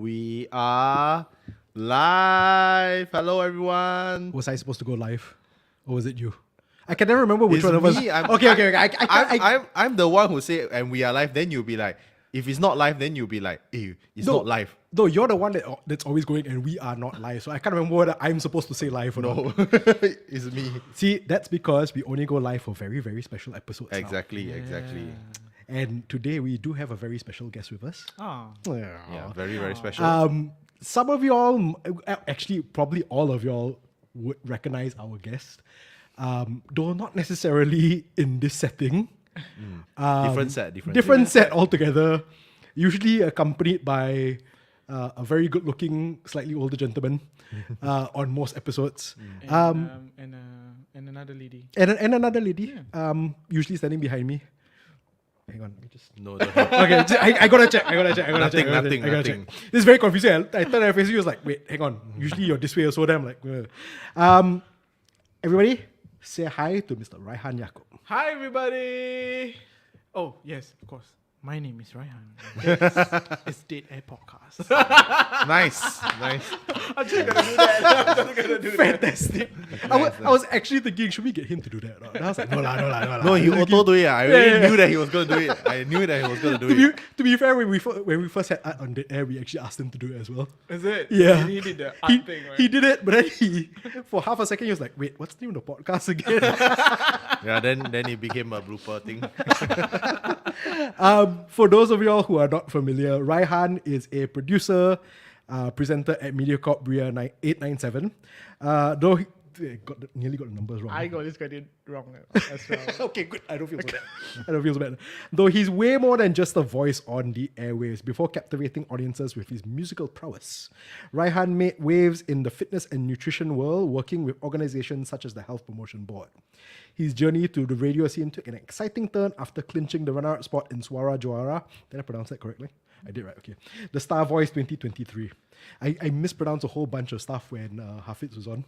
We are live. Hello, everyone. Was I supposed to go live, or was it you? I can never remember which It's one of us. me. Okay. I'm the one who say, and we are live. Then you'll be like, if it's not live, then you'll be like, hey, it's not live. No, you're the one that's always going, and we are not live. So I can't remember whether I'm supposed to say live or not. No, it's me. See, that's because we only go live for very, very special episodes. Exactly. And today we do have a very special guest with us. Oh. Yeah, very, very special. Some of y'all, actually, probably all of y'all would recognize our guest, though not necessarily in this setting. Different set altogether. Usually accompanied by a very good-looking, slightly older gentleman on most episodes. And another lady. And another lady, usually standing behind me. Hang on, let me just... No. Okay, I gotta check. Nothing. This is very confusing. I turned my face, he was like, wait, hang on. Usually you're this way, so then I'm like... Everybody, say hi to Mr. Raihan Yacob. Hi, everybody. Oh, yes, of course. My name is Raihan. It's Dead Air Podcast. Nice. I'm just gonna do that. Fantastic. I was actually thinking, should we get him to do that? And I was like, no lah. No, he auto do it. I already knew that he was going to do it. I knew that he was going to do it. To be fair, when we first had art on Dead Air, we actually asked him to do it as well. Is it? Yeah. He did the art thing, right? He did it, but then for half a second, he was like, wait, what's the name of the podcast again? Yeah, then it became a blooper thing. For those of y'all who are not familiar, Raihan is a producer, presenter at MediaCorp Bria 897. Though he nearly got the numbers wrong. I got this credit wrong as well. Okay, good. I don't feel so bad. Though he's way more than just a voice on the airwaves. Before captivating audiences with his musical prowess, Raihan made waves in the fitness and nutrition world, working with organizations such as the Health Promotion Board. His journey to the radio scene took an exciting turn after clinching the runner-up spot in Suara Juara. Did I pronounce that correctly? I did, right? Okay. The Star Voice 2023. I mispronounced a whole bunch of stuff when Hafiz was on.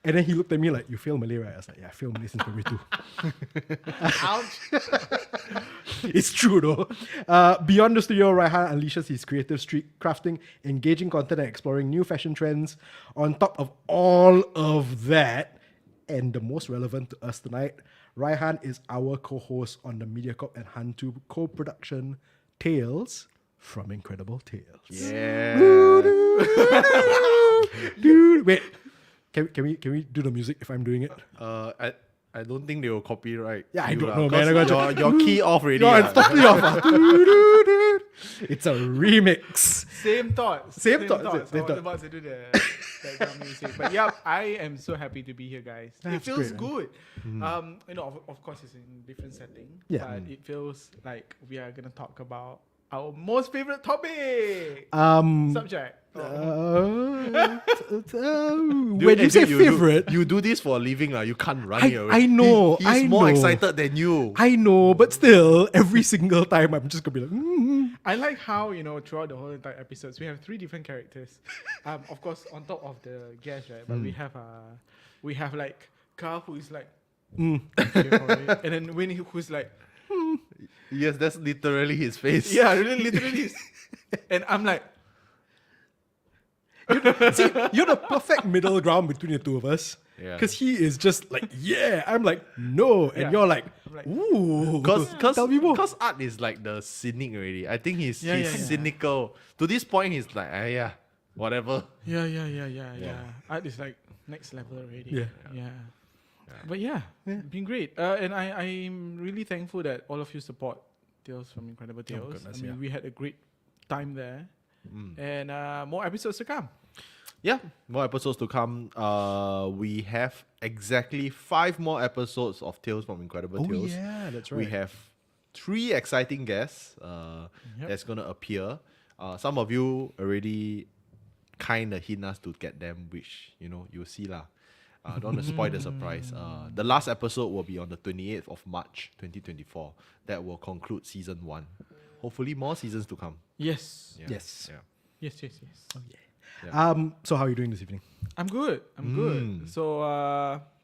And then he looked at me like, you fail Malay, right? I was like, yeah, I fail Malay since primary 2. Ouch. It's true though. Beyond the studio, Raihan unleashes his creative streak, crafting engaging content and exploring new fashion trends. On top of all of that, and the most relevant to us tonight, Raihan is our co-host on the MediaCorp and HANTU co-production Tales from Incredible Tales. Yeah. Dude, wait. Can we do the music if I'm doing it? I don't think they will copyright. Yeah, I you don't lah, know, man. I got your key off already. No, it's totally off. It's a remix. Same thoughts. Same I thoughts. was about to do the background music. But yeah, I am so happy to be here, guys. It That's feels great, good. Of course, it's in a different setting. Yeah. But it feels like we are going to talk about our most favorite topic. Subject. Dude, when you say favorite, you do this for a living, you can't run it away. I know. He's more excited than you. I know, but still, every single time I'm just gonna be like, I like how, throughout the whole entire episodes, we have 3 different characters. Of course, on top of the guest, right? But we have like Carl, who is like, okay for it. And then Winnie, who's like, Yes, that's literally his face. yeah, really, literally. And I'm like, see, you're the perfect middle ground between the two of us. Yeah. Because he is just like, yeah. I'm like, no. And Yeah. you're like, I'm like, ooh. Tell me more. Because Art is like the cynic already. I think he's Yeah. cynical. To this point, he's like, yeah, whatever. yeah. Art is like next level already. Yeah. But been great. And I'm really thankful that all of you support Tales from Incredible Tales. goodness, I mean, yeah. we had a great time there. And more episodes to come. Yeah, more episodes to come. We have exactly 5 more episodes of Tales from Incredible Oh, Tales. yeah, that's right. We have 3 exciting guests that's going to appear. Some of you already kind of hint us to get them, which, you'll see lah. Don't want to spoil the surprise. The last episode will be on the 28th of March 2024. That will conclude season 1. Hopefully more seasons to come. Yes. Yeah. Yes. Yeah. Yes. Oh, yeah. So how are you doing this evening? I'm good. So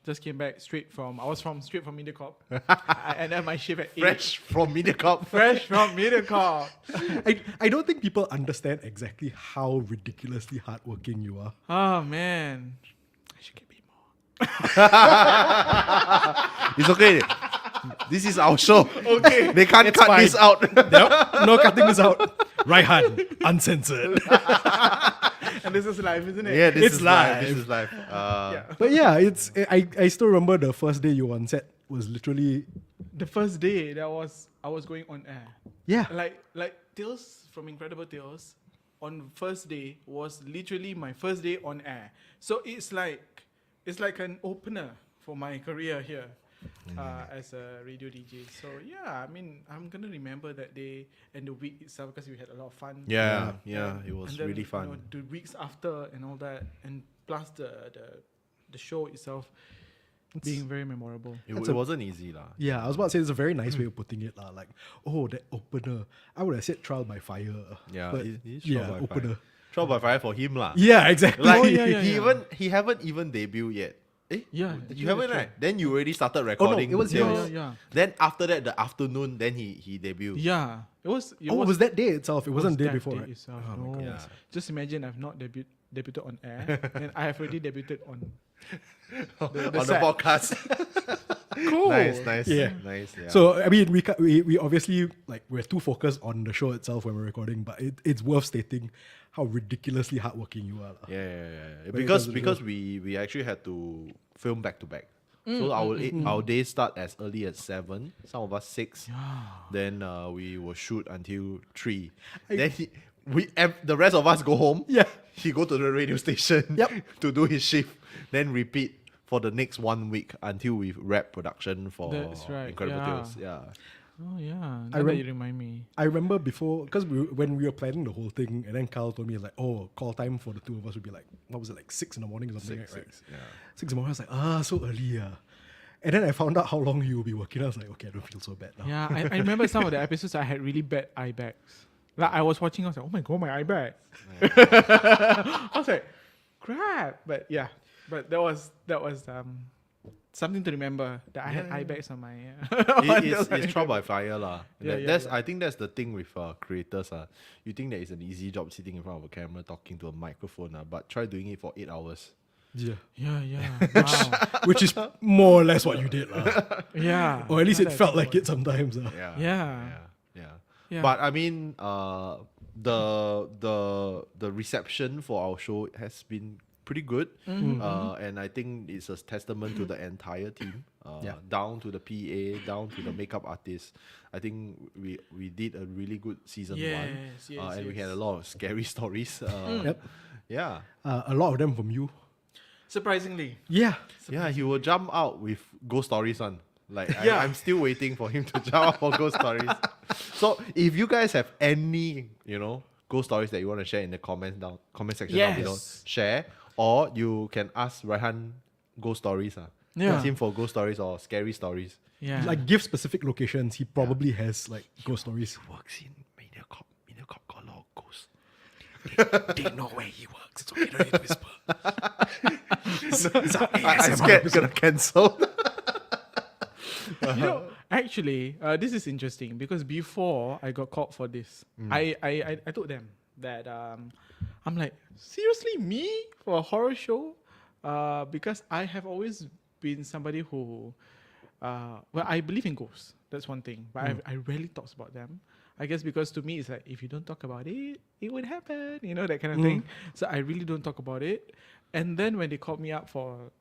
Just came back straight from Mediacorp. I ended my shift at 8. Fresh from Mediacorp. Fresh from Mediacorp. I don't think people understand exactly how ridiculously hardworking you are. Oh man, I should get paid more. It's okay. This is our show. Okay, They can't It's cut fine. this out. Nope, no cutting this out. Raihan, uncensored. And this is live, isn't it? Yeah, this It's is live. live. This is live. Yeah. But yeah, I still remember the first day you were on set was literally The first day I was going on air. yeah. Like Tales from Incredible Tales on first day was literally my first day on air. So it's like an opener for my career here as a radio DJ. So yeah, I mean, I'm gonna remember that day and the week itself because we had a lot of fun. Yeah, it was And then, really fun. You know, the weeks after and all that, and plus the show itself being very memorable. It wasn't easy, lah. Yeah, I was about to say it's a very nice way of putting it, lah. Like, oh, that opener. I would have said trial by fire. Yeah, but it's trial by opener. fire. Trial by fire for him, lah. Yeah, exactly. Like Oh, yeah, he haven't even debuted yet. Yeah, You haven't, right? Then you already started Oh, no, recording. it was Tales. yeah. Then after that, the afternoon, then he debuted. Yeah, it was that day itself. It wasn't the day that before, right? itself. Oh my No. God. Yeah. Just imagine I've not debuted on air, and I have already debuted on On the set. podcast. Cool. Nice. Yeah. Nice. Yeah. So I mean, we obviously like we're too focused on the show itself when we're recording, but it's worth stating how ridiculously hardworking you are. Yeah. When it Because comes to because we actually had to film back to back. So our days start as early as 7. Some of us 6. Then we will shoot until 3. Then the rest of us go home. Yeah. He go to the radio station. Yep. To do his shift. Then repeat for the next 1 week until we wrap production for That's right, Incredible yeah. Tales. Yeah. Oh yeah, I now that rem- you remind me. I remember before, because when we were planning the whole thing, and then Carl told me, like, oh, call time for the two of us would be like, what was it, like 6 in the morning or something, right? 6. Yeah. 6 in the morning, I was like, so early, yeah. And then I found out how long you will be working. I was like, okay, I don't feel so bad now. Yeah, I remember some of the episodes I had really bad eye bags. Like I was watching, I was like, oh my god, my eye bags. I was like, crap. But yeah, but that was something to remember that I had eye bags on my. It's trial by fire, lah. Yeah. I think that's the thing with creators, You think that it's an easy job sitting in front of a camera talking to a microphone, but try doing it for 8 hours. Yeah. Yeah. Wow. Which is more or less what you did, Yeah. or at least Now it that I felt think like it sometimes. Yeah. But I mean, the reception for our show has been pretty good, and I think it's a testament to the entire team, down to the PA, down to the makeup artist. I think we did a really good season 1, and we had a lot of scary stories. Yep. Yeah, A lot of them from you. Surprisingly. Yeah. yeah, he will jump out with ghost stories on. Like Yeah. I'm still waiting for him to jump out for ghost stories. So if you guys have any, ghost stories that you want to share in the comment section down below, share, or you can ask Raihan ghost stories. Yeah. Ask him for ghost stories or scary stories. Yeah. Like, give specific locations. He probably has, like, ghost stories. He works in Mediacorp. Mediacorp got a lot of ghosts. They know where he works. It's okay, don't need to whisper. I'm scared gonna cancel. Actually, this is interesting because before I got called for this, I told them that I'm like, seriously, me for a horror show? Because I have always been somebody who, I believe in ghosts. That's one thing, but I rarely talk about them. I guess because to me it's like, if you don't talk about it, it would happen, that kind of thing. So I really don't talk about it. And then when they called me up for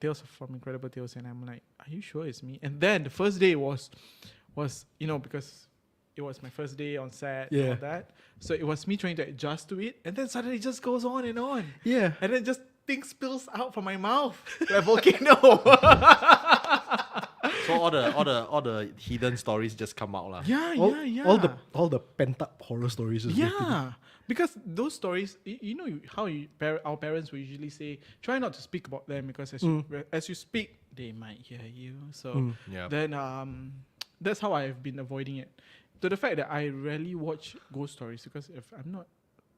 Tales from Incredible Tales, and I'm like, are you sure it's me? And then the first day was because it was my first day on set and all that. So it was me trying to adjust to it, and then suddenly it just goes on and on. Yeah. And then just things spills out from my mouth like volcano. So all the hidden stories just come out lah. Yeah. All the pent up horror stories. Just Yeah, because those stories, how our parents will usually say, try not to speak about them because as you speak, they might hear you. So then that's how I've been avoiding it. To the fact that I rarely watch ghost stories because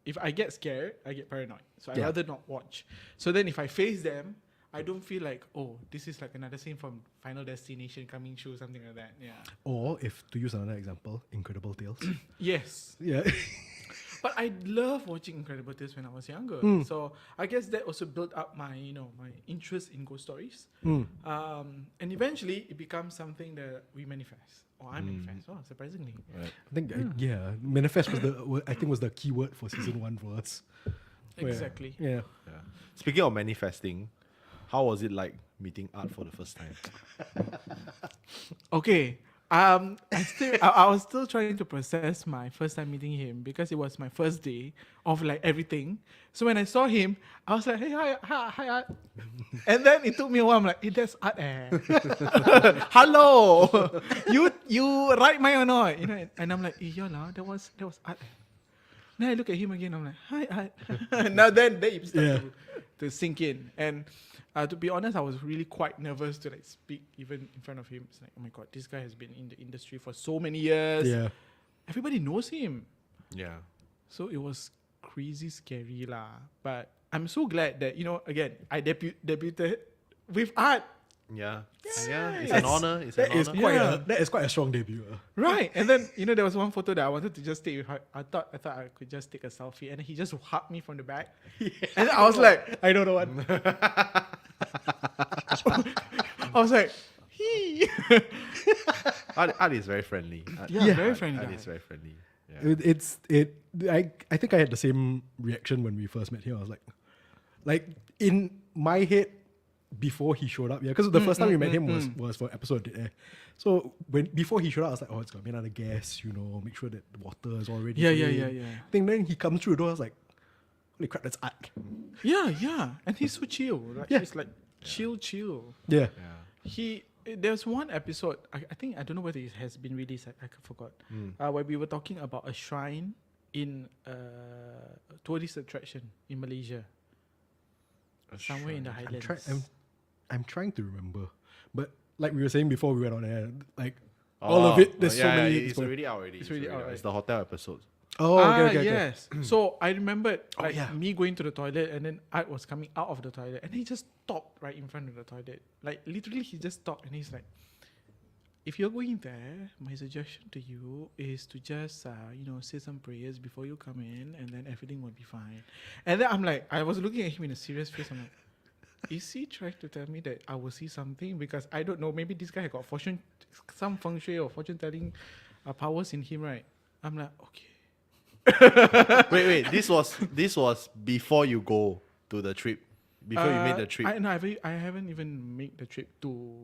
if I get scared, I get paranoid. So I'd rather not watch. So then if I face them, I don't feel like, oh, this is like another scene from Final Destination coming through, something like that. Yeah. Or if to use another example, Incredible Tales. Yes. Yeah. But I love watching Incredible Tales when I was younger. So I guess that also built up my, my interest in ghost stories. And eventually it becomes something that we manifest. Or I manifest. Oh, surprisingly. Right. I think manifest was the key word for season 1 for us. Exactly. Yeah. Speaking of manifesting, how was it like meeting Art for the first time? Okay. I was still trying to process my first time meeting him because it was my first day of like everything. So when I saw him, I was like, hey, hi, Art. And then it took me a while. I'm like, hey, that's Art. Hello. You write mine or not? And I'm like, yeah, that was Art. Then I look at him again. I'm like, hi, Art. Now then it started to sink in. And to be honest, I was really quite nervous to like speak even in front of him. It's like, oh my God, this guy has been in the industry for so many years. Yeah. Everybody knows him. Yeah. So it was crazy scary lah. But I'm so glad that, again, I debuted with Art. Yeah. Yeah. It's an honor. It's an honor. That is quite a strong debut. Right. And then, there was one photo that I wanted to just take with her. I thought I could just take a selfie. And he just hugged me from the back. And I was like, I know the one. I was like, he. Art is very friendly. Very friendly. Art guy. is very friendly. Yeah. I think I had the same reaction when we first met him. I was like in my head before he showed up, because the first time we met him was for episode Did Air. So before he showed up, I was like, oh, it's gonna be another guest, make sure that the water is already. Yeah. I think then he comes through the door, I was like, holy crap, that's Art. Yeah. And he's so chill. He's like chill. Yeah. There's one episode, I don't know whether it has been released, I forgot, where we were talking about a shrine in a tourist attraction in Malaysia. Somewhere in the highlands. I'm trying to remember. But like we were saying before we went on air, like all of it, there's so many. It's already out already. It's already out, right? It's the hotel episode. Oh, okay. Yes. So I remembered me going to the toilet and then Art was coming out of the toilet and he just stopped right in front of the toilet. Like literally he just stopped and he's like, if you're going there, my suggestion to you is to just say some prayers before you come in and then everything will be fine. And then I'm like, I was looking at him in a serious face. I'm like, is he trying to tell me that I will see something? Because I don't know, maybe this guy had got some feng shui or fortune telling powers in him, right? I'm like, okay. Wait. This was before you go to the trip. Before you made the trip. I haven't even made the trip to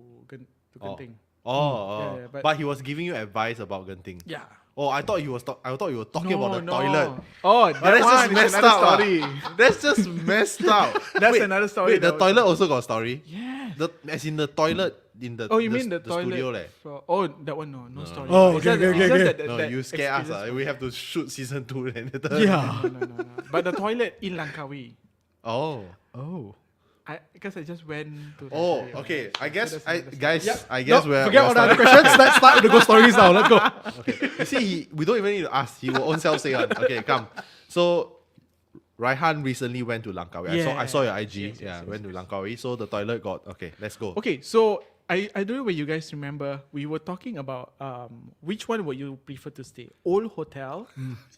Genting. But he was giving you advice about Genting. Yeah. Oh, I thought you were talking about the toilet. Oh, that's just messed up. Story. That's just messed up. That's another story. Wait, the toilet also got a story? Yes. As in the toilet in the you mean the toilet studio that one no story. Oh, okay. No, you scare us. We have to shoot season 2 then. Yeah. No. But the toilet in Langkawi. Oh. Because I just went to the Oh, area, okay. right? I guess So I that's guess we're forget all the other questions. Let's start with the ghost stories now. Let's go. Okay. You see, we don't even need to ask. He will own self say one. Okay, come. So Raihan recently went to Langkawi. I saw your IG. Went to Langkawi. So the toilet got okay. Let's go. Okay, so I don't know whether you guys remember. We were talking about which one would you prefer to stay, old hotel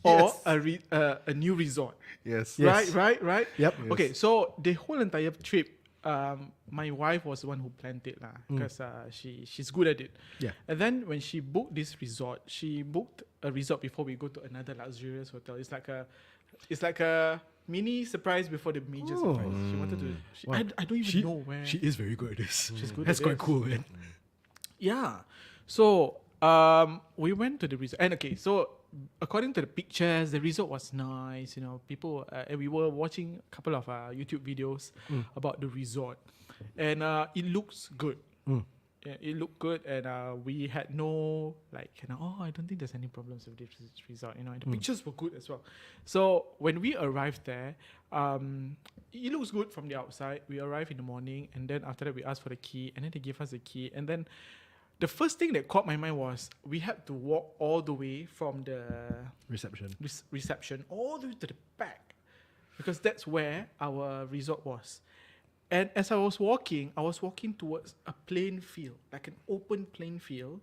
or a new resort? Yes. Right. Yep. Okay, so the whole entire trip, my wife was the one who planned it because she's good at it. Yeah. And then when she booked this resort, she booked a resort before we go to another luxurious hotel. It's like a mini surprise before the major surprise. She wanted to. I don't even know where. She is very good at this. She's good. That's at quite this. cool, man. Yeah. So we went to the resort, and okay, so according to the pictures, the resort was nice. People, and we were watching a couple of YouTube videos about the resort, and it looks good. Yeah, it looked good, and we had no I don't think there's any problems with this resort. And the pictures were good as well. So when we arrived there, it looks good from the outside. We arrived in the morning, and then after that we asked for the key, and then they gave us the key, and then the first thing that caught my mind was we had to walk all the way from the reception all the way to the back because that's where our resort was. And as I was walking towards a plain field, like an open plain field,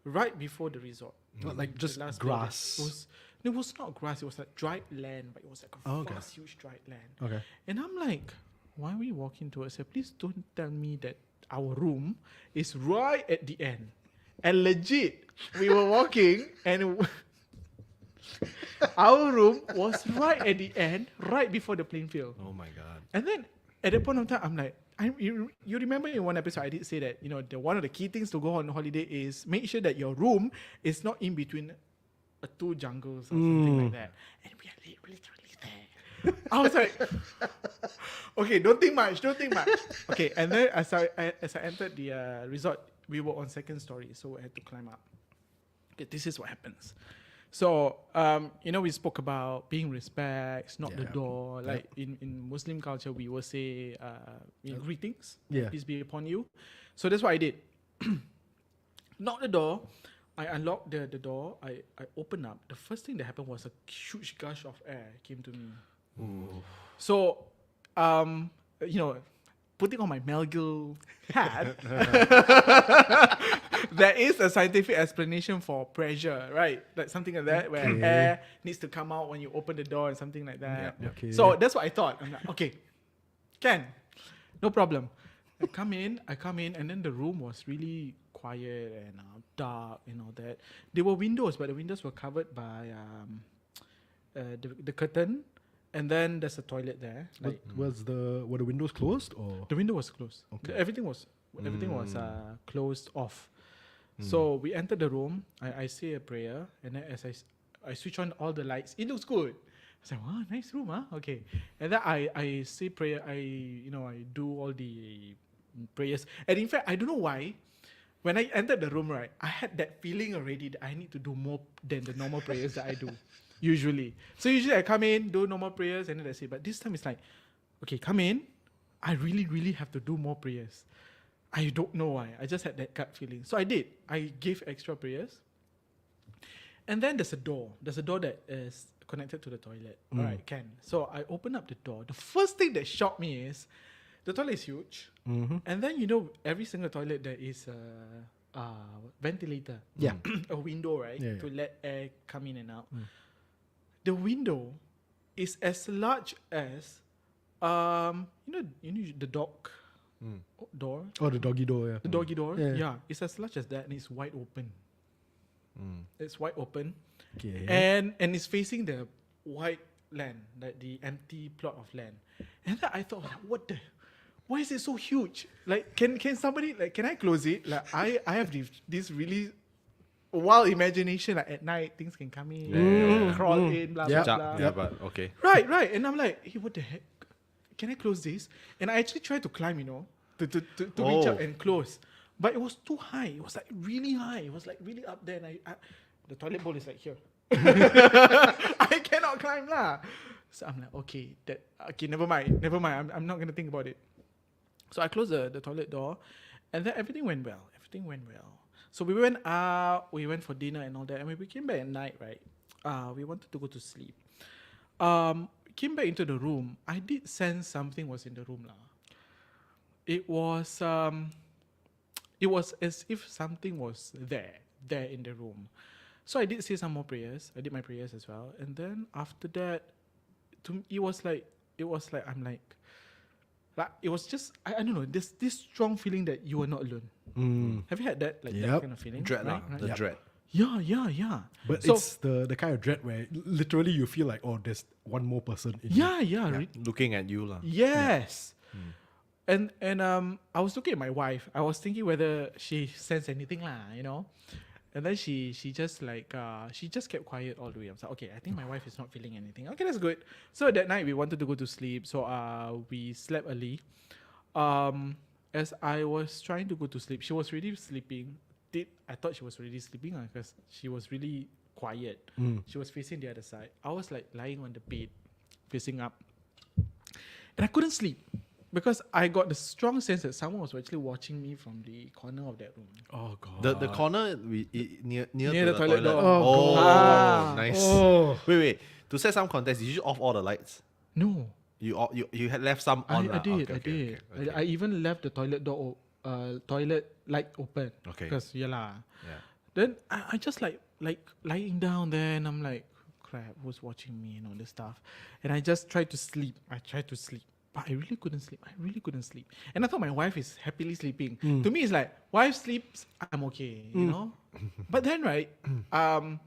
right before the resort. Not like The just last grass. building. It was not grass, it was like dried land, but it was like a vast, huge dried land. Okay. And I'm like, why are we walking towards it? Please don't tell me that our room is right at the end. And legit, we were walking and our room was right at the end, right before the playing field. Oh my god. And then at that point of time, I'm like, you remember in one episode I did say that, one of the key things to go on holiday is make sure that your room is not in between two jungles or something like that. And we are literally there. I was like, okay, don't think much. Okay, and then as I entered the resort, we were on second story, so I had to climb up. Okay, this is what happens. So, we spoke about paying respects, knock the door. Like in Muslim culture, we will say greetings, peace be upon you. So that's what I did. Knock the door. I unlocked the door. I opened up. The first thing that happened was a huge gush of air came to me. Ooh. So, putting on my Melgill hat, there is a scientific explanation for pressure, right? Like something like that, where air needs to come out when you open the door and something like that. Yeah. Okay. So that's what I thought. I'm like, okay, no problem. I come in, and then the room was really quiet and dark and all that. There were windows, but the windows were covered by the curtain. And then there's a toilet there. Like, were the windows closed or? The window was closed. Okay. Everything was closed off. So we entered the room. I say a prayer, and then as I switch on all the lights, it looks good. I was like, wow, nice room, huh? Okay. And then I say prayer. I do all the prayers. And in fact, I don't know why. When I entered the room, right, I had that feeling already that I need to do more than the normal prayers that I do. Usually. So usually I come in, do normal prayers, and then that's it. But this time it's like, okay, come in. I really, really have to do more prayers. I don't know why. I just had that gut feeling. So I did. I gave extra prayers. And then there's a door. There's a door that is connected to the toilet. All right, can. So I open up the door. The first thing that shocked me is the toilet is huge. And then, every single toilet there is a ventilator. Yeah. A window, right? Yeah. To let air come in and out. The window is as large as, the dog door. Oh, the doggy door, yeah. The doggy door, Yeah. it's as large as that, and it's wide open. It's wide open, Okay. and it's facing the white land, like the empty plot of land. And then I thought, why is it so huge? Like, can somebody, like, can I close it? Like, I have this really wild imagination, like at night things can come in, crawl in, blah blah blah. Yeah, but okay. Right. And I'm like, hey, what the heck? Can I close this? And I actually tried to climb, to reach up and close. But it was too high. It was like really high. It was like really up there. And the toilet bowl is like here. I cannot climb lah. So I'm like, okay, never mind. I'm not gonna think about it. So I closed the toilet door, and then everything went well. So we went out, we went for dinner and all that, and when we came back at night, right, we wanted to go to sleep. Came back into the room, I did sense something was in the room lah. It was as if something was there in the room. So I did say some more prayers. I did my prayers as well, and then after that, it was like I'm like it was just I don't know, this strong feeling that you are not alone. Have you had that that kind of feeling? Dread, right? the dread. Yeah. But so, it's the kind of dread where literally you feel like, oh, there's one more person in yeah. Looking at you lah. Yes. And I was looking at my wife. I was thinking whether she sensed anything lah, And then she just she just kept quiet all the way. I was like, okay, I think my wife is not feeling anything. Okay, that's good. So that night we wanted to go to sleep. So we slept early. As I was trying to go to sleep, she was really sleeping. I thought she was really sleeping because she was really quiet. She was facing the other side. I was like lying on the bed, facing up. And I couldn't sleep because I got the strong sense that someone was actually watching me from the corner of that room. Oh god. The corner near the the toilet door. Oh, God. nice. Oh. Wait. To set some context, did you off all the lights? No. You had left some on. I did. Okay. I even left the toilet door, toilet light open. Okay. Because Yeah. Then I just like lying down there, and I'm like, crap, who's watching me and all this stuff. And I just tried to sleep. But I really couldn't sleep. And I thought my wife is happily sleeping. To me, it's like, wife sleeps, I'm okay, you know? But then, right, I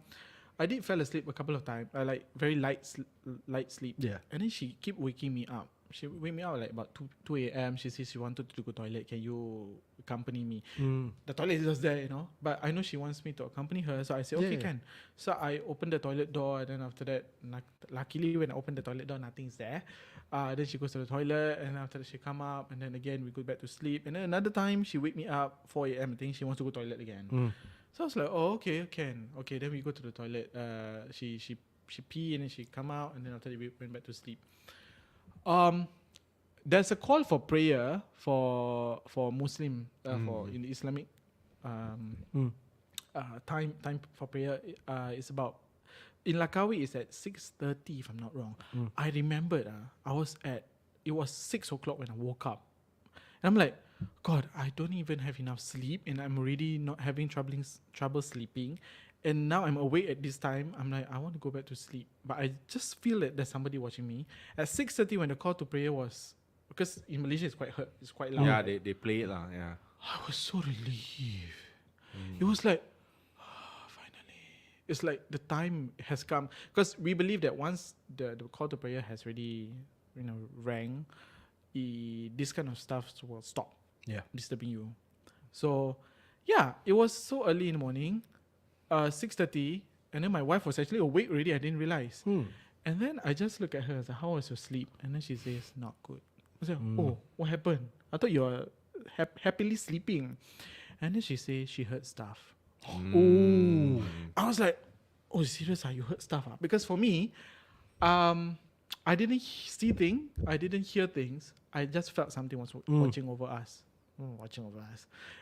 did fall asleep a couple of times. Like very light sleep. Yeah. And then she kept waking me up. She wake me up like about 2 a.m. She says she wanted to go toilet. Can you accompany me? The toilet is just there, you know. But I know she wants me to accompany her. So I said, okay, can. So I opened the toilet door. And then after that, luckily when I opened the toilet door, nothing's there. Then she goes to the toilet. And after that, she come up. And then again, we go back to sleep. And then another time, she wake me up 4 a.m. I think she wants to go toilet again. So I was like, oh, okay, can. Okay, then we go to the toilet. She pee and then she come out. And then after that, we went back to sleep. There's a call for prayer for Muslim for in the Islamic time for prayer. It's about in Langkawi. It's at 6:30 if I'm not wrong. I remembered it was 6 o'clock when I woke up, and I'm like, God, I don't even have enough sleep, and I'm already not having trouble sleeping. And now I'm awake at this time. I'm like, I want to go back to sleep. But I just feel that there's somebody watching me. At 6:30 when the call to prayer was, because in Malaysia it's quite loud. Yeah, they play it lah. Yeah. I was so relieved. It was like, finally. It's like the time has come. Because we believe that once the call to prayer has already, rang, this kind of stuff will stop disturbing you. So, yeah, it was so early in the morning. 6:30, and then my wife was actually awake already. I didn't realize. And then I just look at her. I was like, how was your sleep? And then she says, not good. I was like, oh, what happened? I thought you were happily sleeping. And then she says she heard stuff. Oh, I was like, oh, serious? You heard stuff? Because for me, I didn't see things. I didn't hear things. I just felt something was watching over us.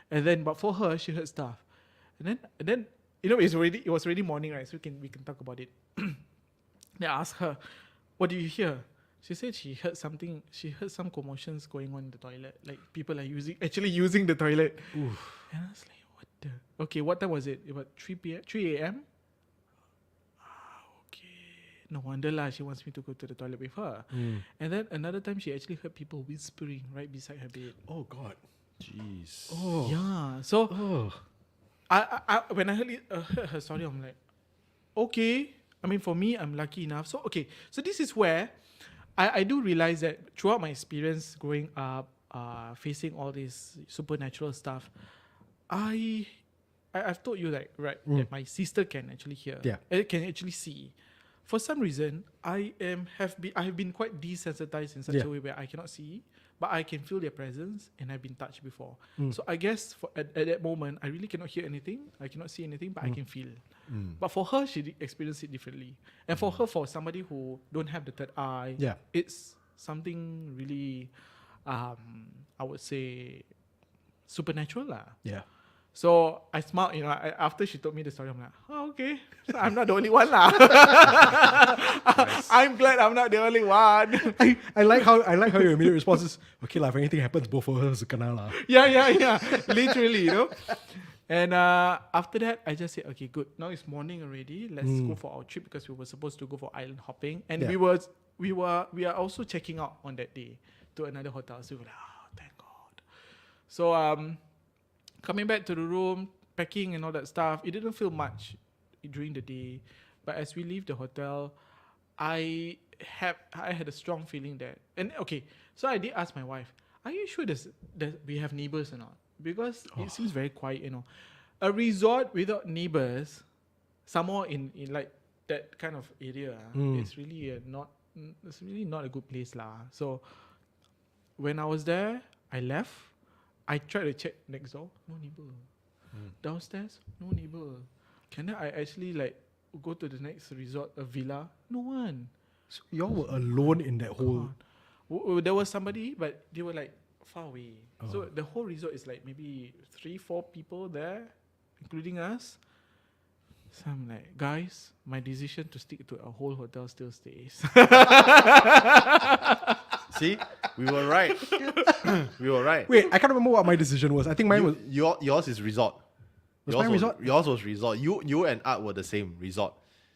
And then, but for her, she heard stuff. And then. It was already morning, right? So we can talk about it. Then I asked her, what did you hear? She said she heard something. She heard some commotions going on in the toilet. Like people are actually using the toilet. Oof. And I was like, what the? Okay, what time was it? About 3 a.m.? Okay. No wonder lah. She wants me to go to the toilet with her. And then another time she actually heard people whispering right beside her bed. Oh God. Jeez. Oh. Yeah. So... I when I heard her story, I'm like, okay. I mean, for me, I'm lucky enough. So, okay. So this is where I do realize that throughout my experience growing up, facing all this supernatural stuff, I've told you that my sister can actually hear. Yeah. Can actually see. For some reason, I have been quite desensitized in such a way where I cannot see, but I can feel their presence, and I've been touched before. So I guess at that moment, I really cannot hear anything, I cannot see anything, but I can feel. But for her, she experienced it differently. And for her, for somebody who don't have the third eye, it's something really, I would say, supernatural lah. Yeah. So I smiled, after she told me the story, I'm like, oh, okay. So I'm not the only one lah. Nice. I'm glad I'm not the only one. I like how your immediate response is, okay lah, if anything happens, both of us kena lah. Yeah. Literally, And after that, I just said, okay, good. Now it's morning already. Let's go for our trip, because we were supposed to go for island hopping. And we are also checking out on that day to another hotel. So we were like, oh, thank God. So coming back to the room, packing and all that stuff, it didn't feel much during the day. But as we leave the hotel, I had a strong feeling that, and okay, so I did ask my wife, are you sure that we have neighbors or not? Because it seems very quiet, A resort without neighbors, somewhere in like that kind of area, it's really not a good place lah. So when I was there, I left. I tried to check next door, no neighbor. Downstairs, no neighbor. I actually go to the next resort, a villa? No one. So y'all were alone in that whole... There was somebody, but they were far away. So the whole resort is maybe 3-4 people there, including us. So I'm like, guys, my decision to stick to a whole hotel still stays. See, we were right. We were right. Wait, I can't remember what my decision was. I think mine was. Yours is resort. Was mine resort? Yours was resort. You and Art were the same resort.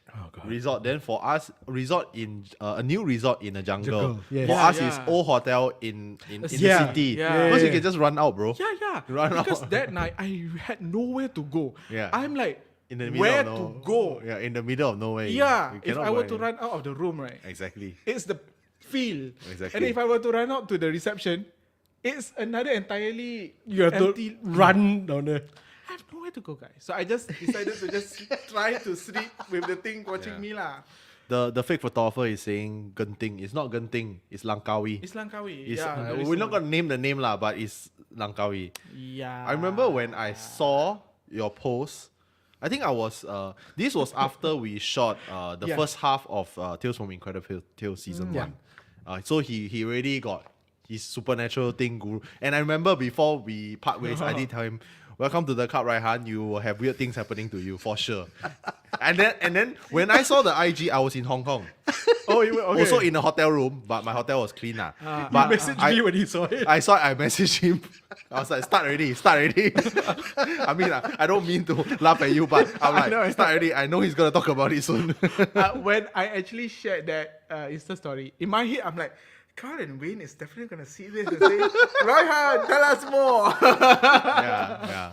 Oh god. Resort. Then for us, resort in a new resort in a jungle. Jungle, yes. For Yeah, us, is yeah. old hotel in the Yeah. city. Yeah. Because Yeah. you can just run out, bro. Yeah. Run Because out. that night I had nowhere to go. Yeah. I'm like, In the middle where of to no- go? Yeah, in the middle of nowhere. Yeah. You If cannot I were go to anywhere. run out of the room, right? Exactly. It's the feel. Exactly. And if I were to run out to the reception, it's another entirely You have empty. to run down there. I have nowhere to go, guys. So I just decided to just try to sleep with the thing watching Yeah. me lah. The fake photographer is saying Genting. It's not Genting. It's Langkawi. It's Langkawi. It's, Yeah, very we're not soon. gonna name the name lah, but it's Langkawi. Yeah. I remember when I saw your post. I think I was. This was after we shot the Yeah. first half of Tales from Incredible Tales season Yeah. 1. So he already got his supernatural thing guru. And I remember before we part ways, I did tell him, "Welcome to the club, Raihan. You will have weird things happening to you for sure." and then when I saw the IG, I was in Hong Kong. Oh, you were okay. Also in a hotel room, but my hotel was clean lah. Ah. But He messaged me when he saw it. I messaged him. I was like, start already. I mean, I don't mean to laugh at you, but I'm like, know. start already. I know he's gonna talk about it soon. When I actually shared that Insta story, in my head, I'm like, Carl and Wayne is definitely going to see this and say, Raihan, tell us more. yeah.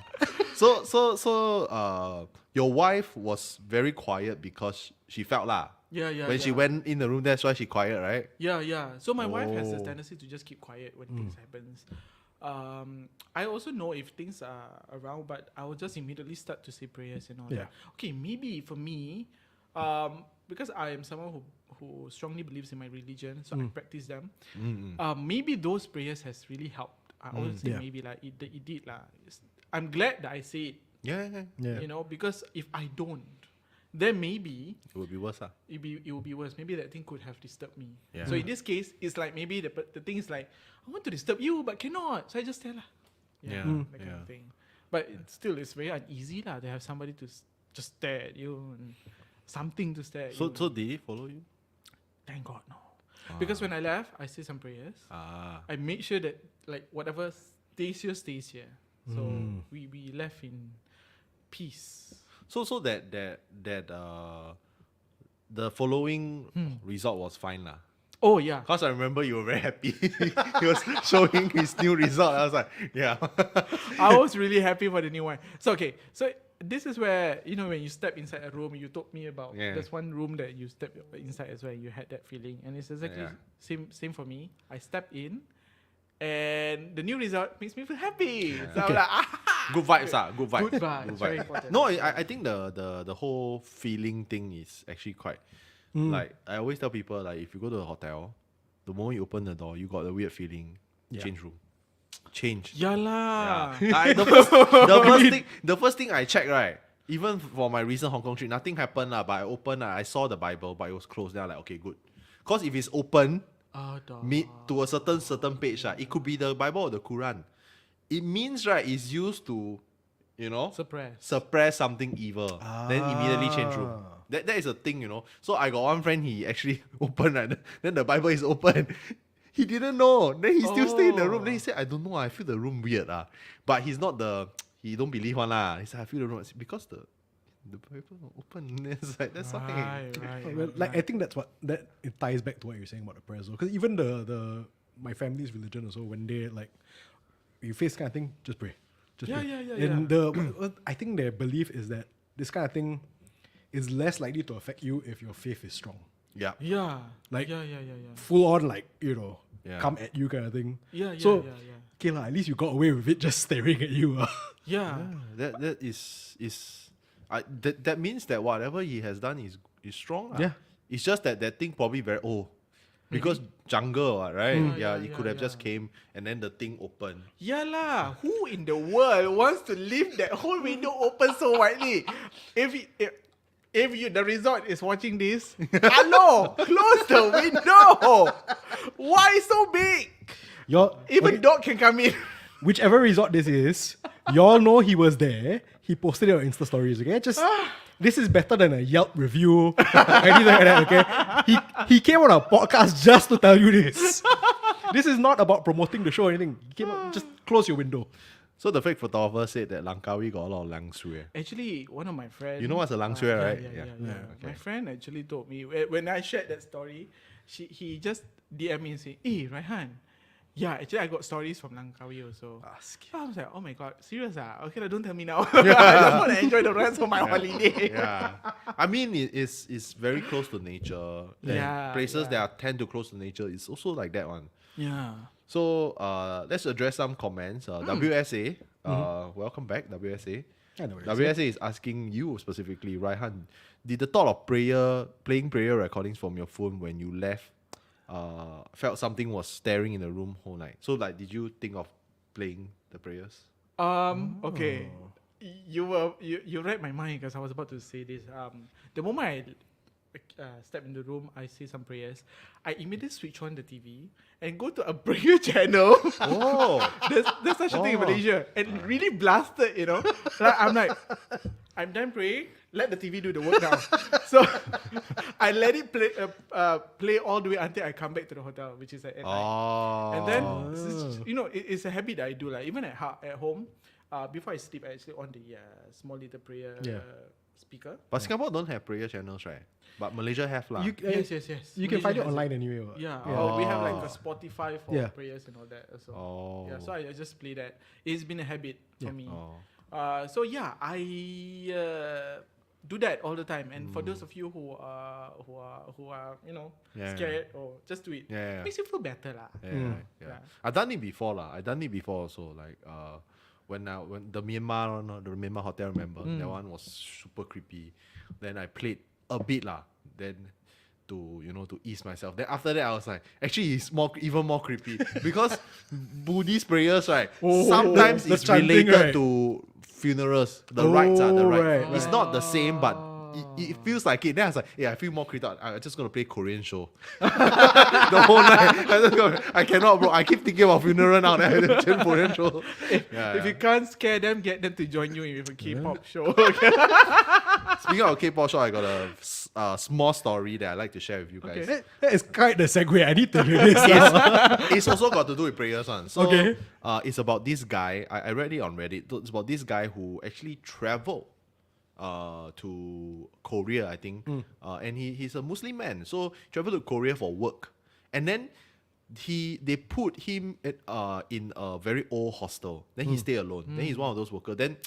So, your wife was very quiet because she felt lah. Yeah. When she went in the room, that's why she quiet, right? Yeah. So my wife has a Oh. tendency to just keep quiet when things happens. I also know if things are around, but I will just immediately start to say prayers and all Yeah. that. Okay, maybe for me, because I am someone who strongly believes in my religion, so I practice them. Maybe those prayers has really helped. I always say Yeah. maybe like it did lah. I'm glad that I say it, Yeah. Yeah. you know, because if I don't, then maybe It would be worse lah. it will be worse. Maybe that thing could have disturbed me. Yeah. So in this case, it's like maybe the thing is like, I want to disturb you, but cannot. So I just tell lah. Yeah. That kind of thing. But it's very uneasy lah to have somebody to just stare at you and something to stare at So you. did he follow you? Thank God, no. Because when I left, I say some prayers. I made sure that like whatever stays here. So we left in peace. So that the following result was fine lah. Oh yeah. Cause I remember you were very happy. He was showing his new result. I was like, yeah. I was really happy for the new one. So this is where, you know, when you step inside a room, you told me about there's one room that you step inside as well. You had that feeling, and it's exactly same for me. I stepped in, and the new result makes me feel happy. So I'm like, Good vibes, good vibes. Good vibes, very important. No, I think the whole feeling thing is actually quite like I always tell people, like if you go to a hotel, the moment you open the door, you got a weird feeling. Change room. Change. yeah lah. The first thing I checked, right? Even for my recent Hong Kong trip, nothing happened lah. But I opened, I saw the Bible, but it was closed. Then I'm like, okay, good. Cause if it's open, to a certain page, it could be the Bible or the Quran. It means it's used to, you know, suppress something evil. Then immediately change room. That is a thing, you know. So I got one friend, he actually opened, then the Bible is open. He didn't know. Then he still stay in the room. Then he said, I don't know, I feel the room weird. But he's not he don't believe one lah. He said, I feel the room. It's because the Bible open. It's like, that's why. Well, like I think that's that it ties back to what you're saying about the prayers. Because even the my family's religion also, when they like you face kind of thing, just pray. Just pray. And what I think their belief is that this kind of thing is less likely to affect you if your faith is strong. Yeah. Like yeah. full on, like, you know, come at you kind of thing. So okay lah, at least you got away with it just staring at you. That that means that whatever he has done is strong. Yeah. It's just that thing probably very old. Because jungle, right? It could have just came and then the thing opened. Yeah lah. Who in the world wants to leave that whole window open so widely? If the resort is watching this, hello, close the window. Why so big? Even dog can come in. Whichever resort this is, y'all know he was there. He posted it on Insta stories, okay? Just this is better than a Yelp review, anything like that, okay? He came on a podcast just to tell you this. This is not about promoting the show or anything. You came up, just close your window. So the fake photographer said that Langkawi got a lot of lang sui. Actually, one of my friends. You know what's a lang sui, right? Yeah. Okay. My friend actually told me when I shared that story, he just DM me and say, "Hey, Raihan, yeah, actually I got stories from Langkawi also." I was like, "Oh my god, serious ah? Okay, don't tell me now. I just want to enjoy the rest of my holiday." Yeah. I mean, it's very close to nature. And places that are tend to close to nature is also like that one. Yeah. So let's address some comments. WSA, welcome back, WSA. WSA is asking you specifically, Raihan, did the thought of playing prayer recordings from your phone when you left, felt something was staring in the room whole night? So like, did you think of playing the prayers? Okay. You read my mind because I was about to say this. The moment I step in the room, I say some prayers. I immediately switch on the TV and go to a prayer channel. Oh, there's such a thing in Malaysia, and really blasted. I'm done praying. Let the TV do the work now. So I let it play all the way until I come back to the hotel, which is at night. And then it's a habit that I do. Like even at home, before I sleep, I actually on the small little prayer speaker. But Singapore don't have prayer channels, right? But Malaysia have lah. Yes. You can find it online anyway. Yeah. We have like a Spotify for prayers and all that. So so I just play that. It's been a habit for me. So yeah, I do that all the time. And for those of you who are scared, or just do it. Makes you feel better lah. Yeah. I've done it before lah. I've done it before also. Like when the Myanmar hotel, remember that one was super creepy. Then I played a bit lah. Then to ease myself. Then after that I was like, actually it's even more creepy because Buddhist prayers, right? Sometimes it's related to funerals. The rites are the right. It's not the same, but it feels like it. Then I was like, I feel more creeped out. I'm just gonna play Korean show the whole night. I cannot, bro. I keep thinking about funeral now. Then I change Korean show. If you can't scare them, get them to join you with a K-pop show. Speaking of K-pop show, I got a small story that I like to share with you guys. Okay. That is quite the segue. I need to hear this. It's also got to do with prayers one. So it's about this guy. I read it on Reddit. It's about this guy who actually traveled to Korea, I think. And he's a Muslim man. So traveled to Korea for work. And then they put him in a very old hostel. Then he stay alone. Then he's one of those workers. Then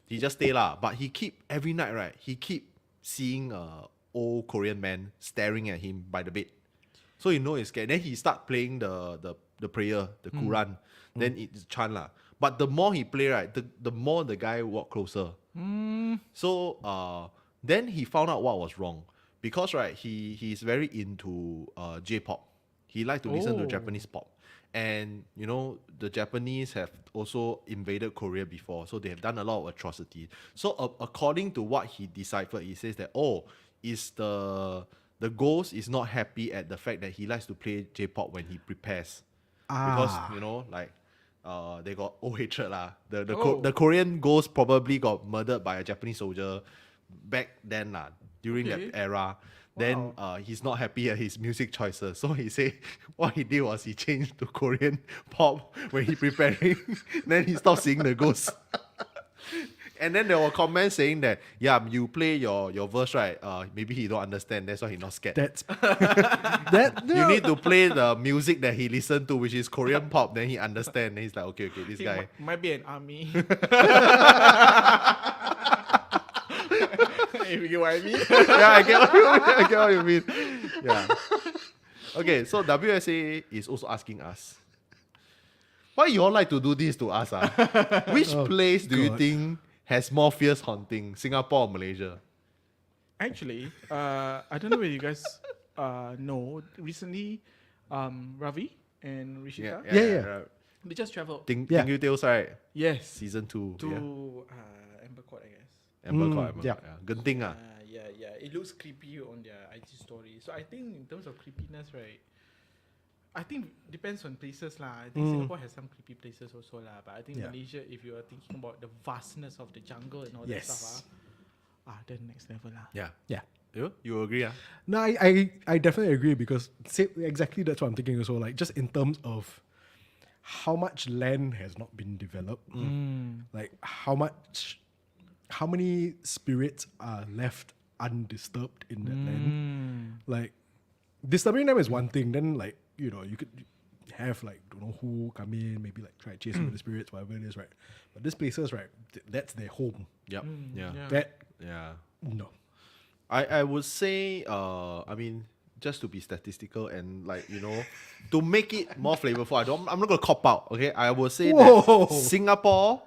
he just stay lah. But he keep every night, right? He keep seeing a old Korean man staring at him by the bed. So he's scared. Then he start playing the prayer, the Quran. Then it's chant lah. But the more he play, right, the more the guy walk closer. So then he found out what was wrong. Because right, he's very into J-pop. He like to listen to Japanese pop. And the Japanese have also invaded Korea before, so they have done a lot of atrocities. So according to what he deciphered, he says that is the ghost is not happy at the fact that he likes to play J-pop when he prepares. Because they got old hatred lah. The Korean ghost probably got murdered by a Japanese soldier back then lah, during that era. Then he's not happy at his music choices. So he said what he did was he changed to Korean pop when he preparing. Then he stopped seeing the ghost. And then there were comments saying that, you play your verse, right? Maybe he don't understand. That's why he's not scared. You need to play the music that he listened to, which is Korean pop. Then he understand. Then he's like, okay, this guy might be an army. If you get what I mean. I get what you mean. Yeah. Okay, so WSA is also asking us, why you all like to do this to us? Which place do you think has more fierce haunting, Singapore or Malaysia? Actually, I don't know whether you guys know. Recently, Ravi and Rishika, Right. they just traveled. Tingyu Tales, right? Yes. Season 2. To Amber Court, I guess. Amber Court. Genting yeah. It looks creepy on their IG story. So I think in terms of creepiness, right, I think depends on places lah. I think Singapore has some creepy places also lah. But I think Malaysia, if you are thinking about the vastness of the jungle and all that stuff, then next level lah. Yeah. You agree? No, I definitely agree because exactly that's what I'm thinking also. Like just in terms of how much land has not been developed, like how many spirits are left undisturbed in that land. Like disturbing them is one thing. Then like you could have like don't know who come in, maybe like try chasing the spirits, whatever it is, right? But these places, right, that's their home. Yep. Yeah. That Yeah. no. I would say, I mean, just to be statistical and like, to make it more flavorful, I'm not going to cop out, okay? I would say that Singapore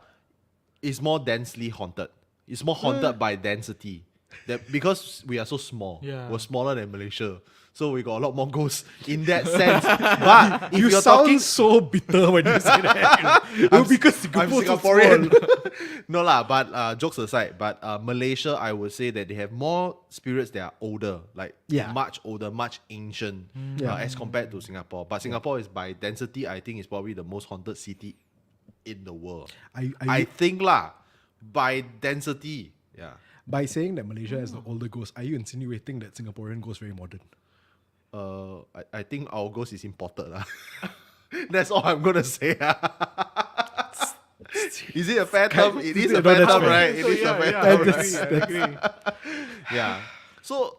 is more densely haunted. It's more haunted by density. That because we are so small, we're smaller than Malaysia. So we got a lot more ghosts in that sense. But if You you're sound talking so bitter when you say that. Because I'm Singapore's so Singaporean. small. No lah, but jokes aside, but Malaysia, I would say that they have more spirits that are older, like much older, much ancient, as compared to Singapore. But Singapore is by density, I think is probably the most haunted city in the world. I think lah, by density, yeah. By saying that Malaysia has the older ghosts, are you insinuating that Singaporean ghosts very modern? I think our ghost is imported lah. That's all I'm gonna say. Is it a fair term? It is a fair term, right? It is a fair term. I agree. Yeah. So,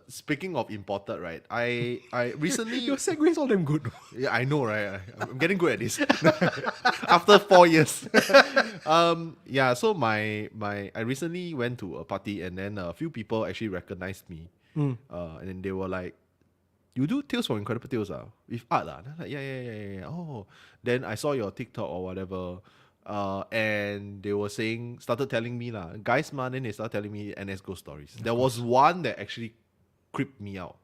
speaking of imported, right? I recently. Your segues all them good. Yeah, I know, right? I'm getting good at this. After 4 years. Yeah. So I recently went to a party and then a few people actually recognized me. And then they were like, "You do Tales from Incredible Tales with art lah?" And I'm like, yeah. Oh, then I saw your TikTok or whatever, and they were started telling me lah, guys man, then they started telling me NS ghost stories. There was one that actually creeped me out,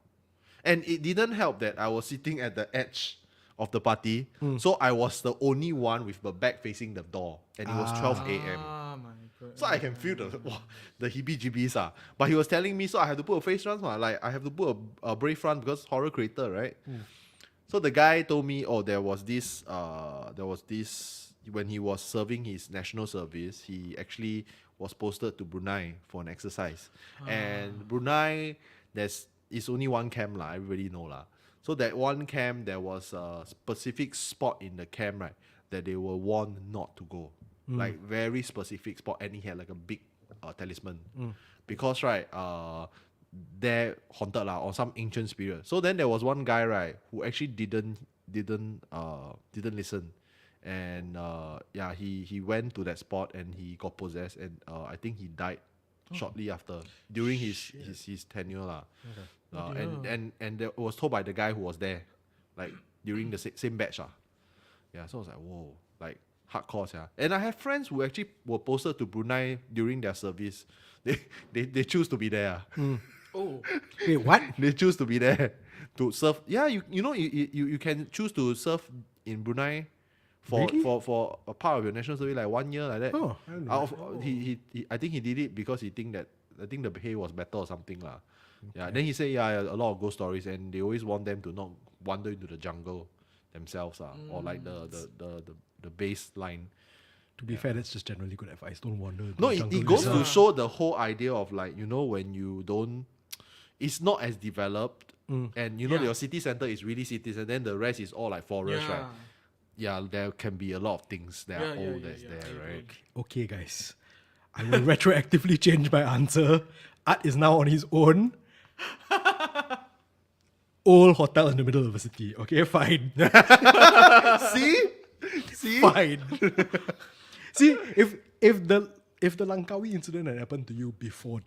and it didn't help that I was sitting at the edge of the party, so I was the only one with the back facing the door, and it was 12 a.m. Oh my god. So I can feel the heebie-jeebies. But he was telling me, so I have to put a face front. Like, I have to put a brave front because horror creator, right? So the guy told me, there was this, when he was serving his national service, he actually was posted to Brunei for an exercise. And Brunei, it's only one camp, everybody know. So that one camp, there was a specific spot in the camp, right, that they were warned not to go. Like very specific spot, and he had like a big talisman. Because right, they're haunted or some ancient spirit. So then there was one guy, right, who actually didn't listen. And he went to that spot and he got possessed, and I think he died shortly after during his tenure. And that was told by the guy who was there, like during the same batch. Yeah, so I was like, whoa, like hardcore, yeah. And I have friends who actually were posted to Brunei during their service. They choose to be there. Oh, Wait, what? They choose to be there to serve. Yeah, you can choose to serve in Brunei for a part of your national service, like 1 year like that. Oh, I don't know. He I think he did it because he think that the pay was better or something lah. Yeah, then he said a lot of ghost stories, and they always want them to not wander into the jungle themselves or like the baseline. To be fair, that's just generally good advice. Don't wander. No, it goes to show the whole idea of like, when you don't, it's not as developed, and your city center is really cities, and then the rest is all like forest, right? Yeah, there can be a lot of things that are old that's there, right? Okay, guys, I will retroactively change my answer. Art is now on his own. Old hotel in the middle of a city. Okay, fine. See, Fine. See, if the Langkawi incident had happened to you before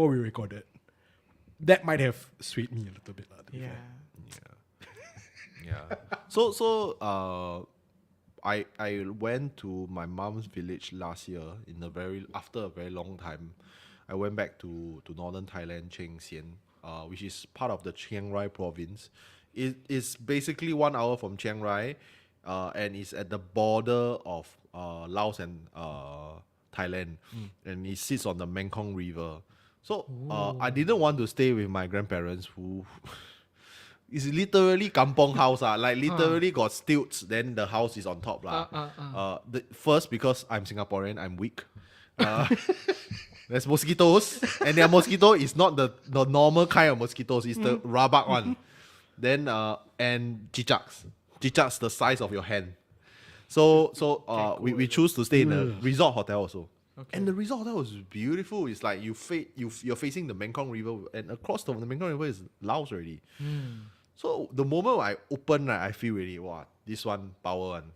we recorded, that might have swayed me a little bit. To be fair. Yeah. So I went to my mom's village last year after a very long time. I went back to northern Thailand, Cheng Sien, which is part of the Chiang Rai province. It is basically 1 hour from Chiang Rai, and it's at the border of Laos and Thailand, and it sits on the Mekong River. So I didn't want to stay with my grandparents who it's literally kampong house like literally got stilts, then the house is on top first because I'm Singaporean, I'm weak. There's mosquitoes, and their mosquito is not the normal kind of mosquitoes. It's the rabak one. Then and chichaks. Chichaks the size of your hand. So we choose to stay in a resort hotel also. Okay. And the resort hotel was beautiful. It's like you're facing the Mekong River, and across the Mekong River is Laos already. So the moment I open, right, I feel really, wow, this one power one.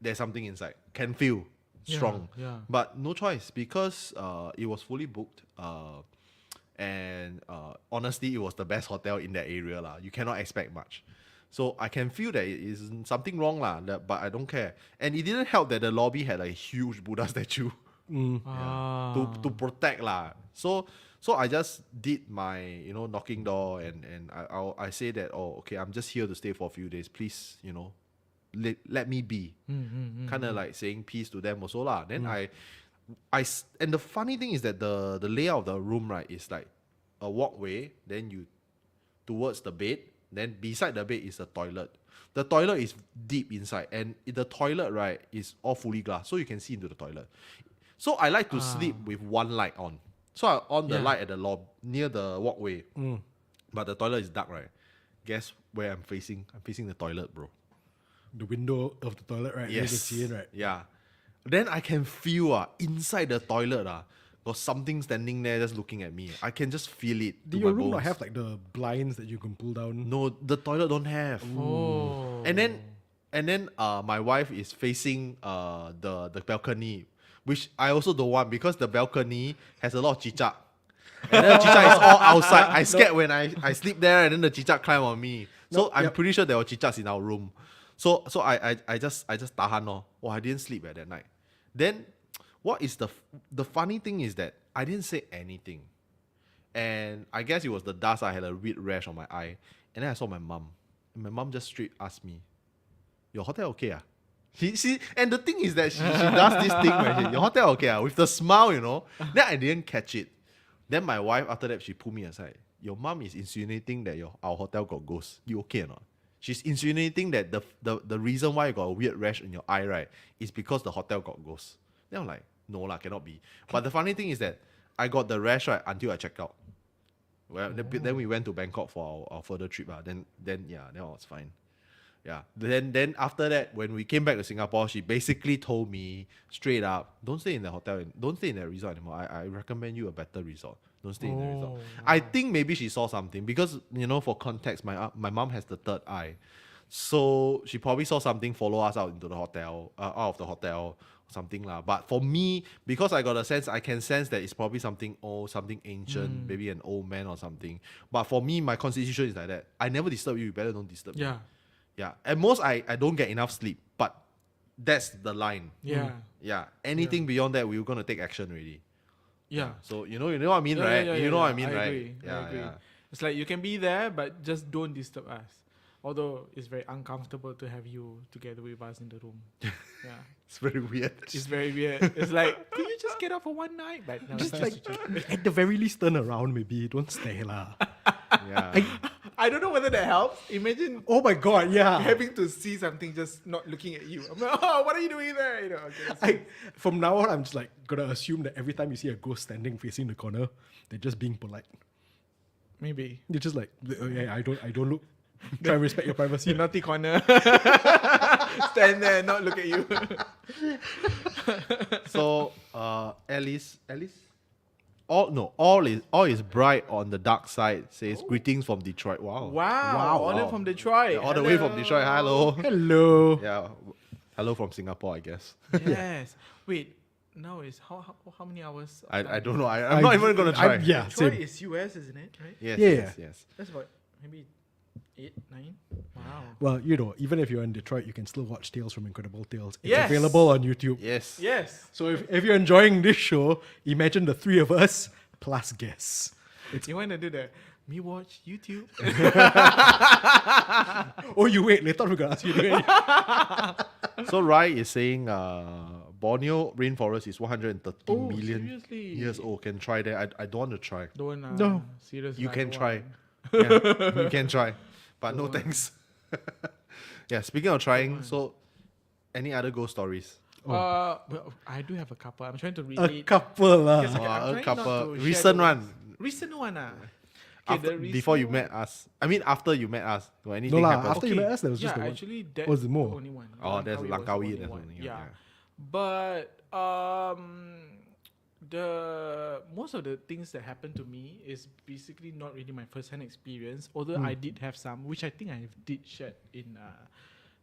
There's something inside. Can feel strong. Yeah. But no choice because it was fully booked. And honestly, it was the best hotel in that area lah. You cannot expect much. So I can feel that it is something wrong lah, but I don't care. And it didn't help that the lobby had a huge Buddha statue. To protect lah. So I just did my knocking door and I say that, oh, okay, I'm just here to stay for a few days, please, let me be. Kind of like saying peace to them also lah. Then I and the funny thing is that the layout of the room, right, is like a walkway, then you towards the bed, then beside the bed is a toilet. The toilet is deep inside, and the toilet, right, is all fully glass, so you can see into the toilet. So I like to sleep with one light on. So I on the light at the lobby near the walkway. But the toilet is dark, right? Guess where I'm facing? I'm facing the toilet, bro. The window of the toilet, right? Yes. You can see it, right? Yeah. Then I can feel inside the toilet got something standing there just looking at me. I can just feel it. Do to your my room not bones. have like the blinds that you can pull down? No, the toilet don't have. Oh. And then my wife is facing the balcony, which I also don't want because the balcony has a lot of chichak. And then the chichak is all outside. I scared when I sleep there and then the chichak climb on me. So I'm pretty sure there were chichaks in our room. So I just tahan lor. Oh, I didn't sleep at that night. Then what is the funny thing is that I didn't say anything. And I guess it was the dust. I had a weird rash on my eye. And then I saw my mom. And my mom just straight asked me, your hotel okay ah? And the thing is that she does this thing where your hotel okay ah? With the smile, Then I didn't catch it. Then my wife, after that, she pulled me aside. Your mom is insinuating that our hotel got ghosts. You okay or not? She's insinuating that the reason why you got a weird rash in your eye, right, is because the hotel got ghosts. Then I'm like, no lah, cannot be. But the funny thing is that I got the rash, right, until I checked out. Well, then we went to Bangkok for our further trip. Then I was fine. Yeah. Then after that, when we came back to Singapore, she basically told me straight up, don't stay in the hotel, don't stay in that resort anymore. I recommend you a better resort. Don't stay in the resort. Wow. I think maybe she saw something because, for context, my mom has the third eye. So she probably saw something follow us out into the hotel, out of the hotel, something lah. But for me, because I got a sense, I can sense that it's probably something old, something ancient, maybe an old man or something. But for me, my constitution is like that. I never disturb you better don't disturb me. Yeah. At most, I don't get enough sleep, but that's the line. Yeah. Yeah. Anything beyond that, we were going to take action already. Yeah. So, you know what I mean, right? You know what I mean, I right? agree. Yeah, I agree. yeah. It's like you can be there, but just don't disturb us. Although it's very uncomfortable to have you together with us in the room. Yeah. It's very weird. It's very weird. It's like, could you just get up for one night? But no, Just it's like, at the very least, turn around maybe. Don't stay lah. Yeah. I don't know whether that helps. Imagine Oh my god, yeah. having to see something just not looking at you. I'm like, oh, what are you doing there? Okay, From now on, I'm just like gonna assume that every time you see a ghost standing facing the corner, they're just being polite. maybe. They're just like, I don't look. Try and respect your privacy. The naughty corner. Stand there and not look at you. So, Alice, all is bright on the dark side. Says greetings from Detroit. Wow. Wow. Order from Detroit. Yeah, all the way from Detroit. Hello. Hello. Yeah. Hello from Singapore, I guess. Yes. Wait. Now is how many hours? I don't know. I'm not even gonna try. Yeah, Detroit same. is US, isn't it? Right? Yes. Yeah. Yes. That's about maybe 8, 9. Wow. Well, even if you're in Detroit, you can still watch Tales from Incredible Tales. It's Yes. available on YouTube. Yes. Yes. So if you're enjoying this show, imagine the three of us plus guests. You want to do the me watch YouTube? Oh, you wait. Later we're gonna ask you to do it. So Rai is saying Borneo rainforest is 130 million seriously? years old. Can try that. I don't want to try. Don't No. Seriously. You I can don't try. want. Yeah, you can try. But no thanks. Yeah, speaking of trying, so any other ghost stories? Well, I do have a couple. I'm trying to A relate. couple lah. Yes, okay, I'm a trying couple not to share recent the one. ones. Recent one, ah. After, before you met us. I mean, after you met us. Or No anything lah, happened? after you met us, there was yeah, just the one. actually, that Was it more? the only one. Oh, there's was Langkawi. the only There's one. only Yeah. one. But the most of the things that happened to me is basically not really my first-hand experience. Although I did have some, which I think I did share in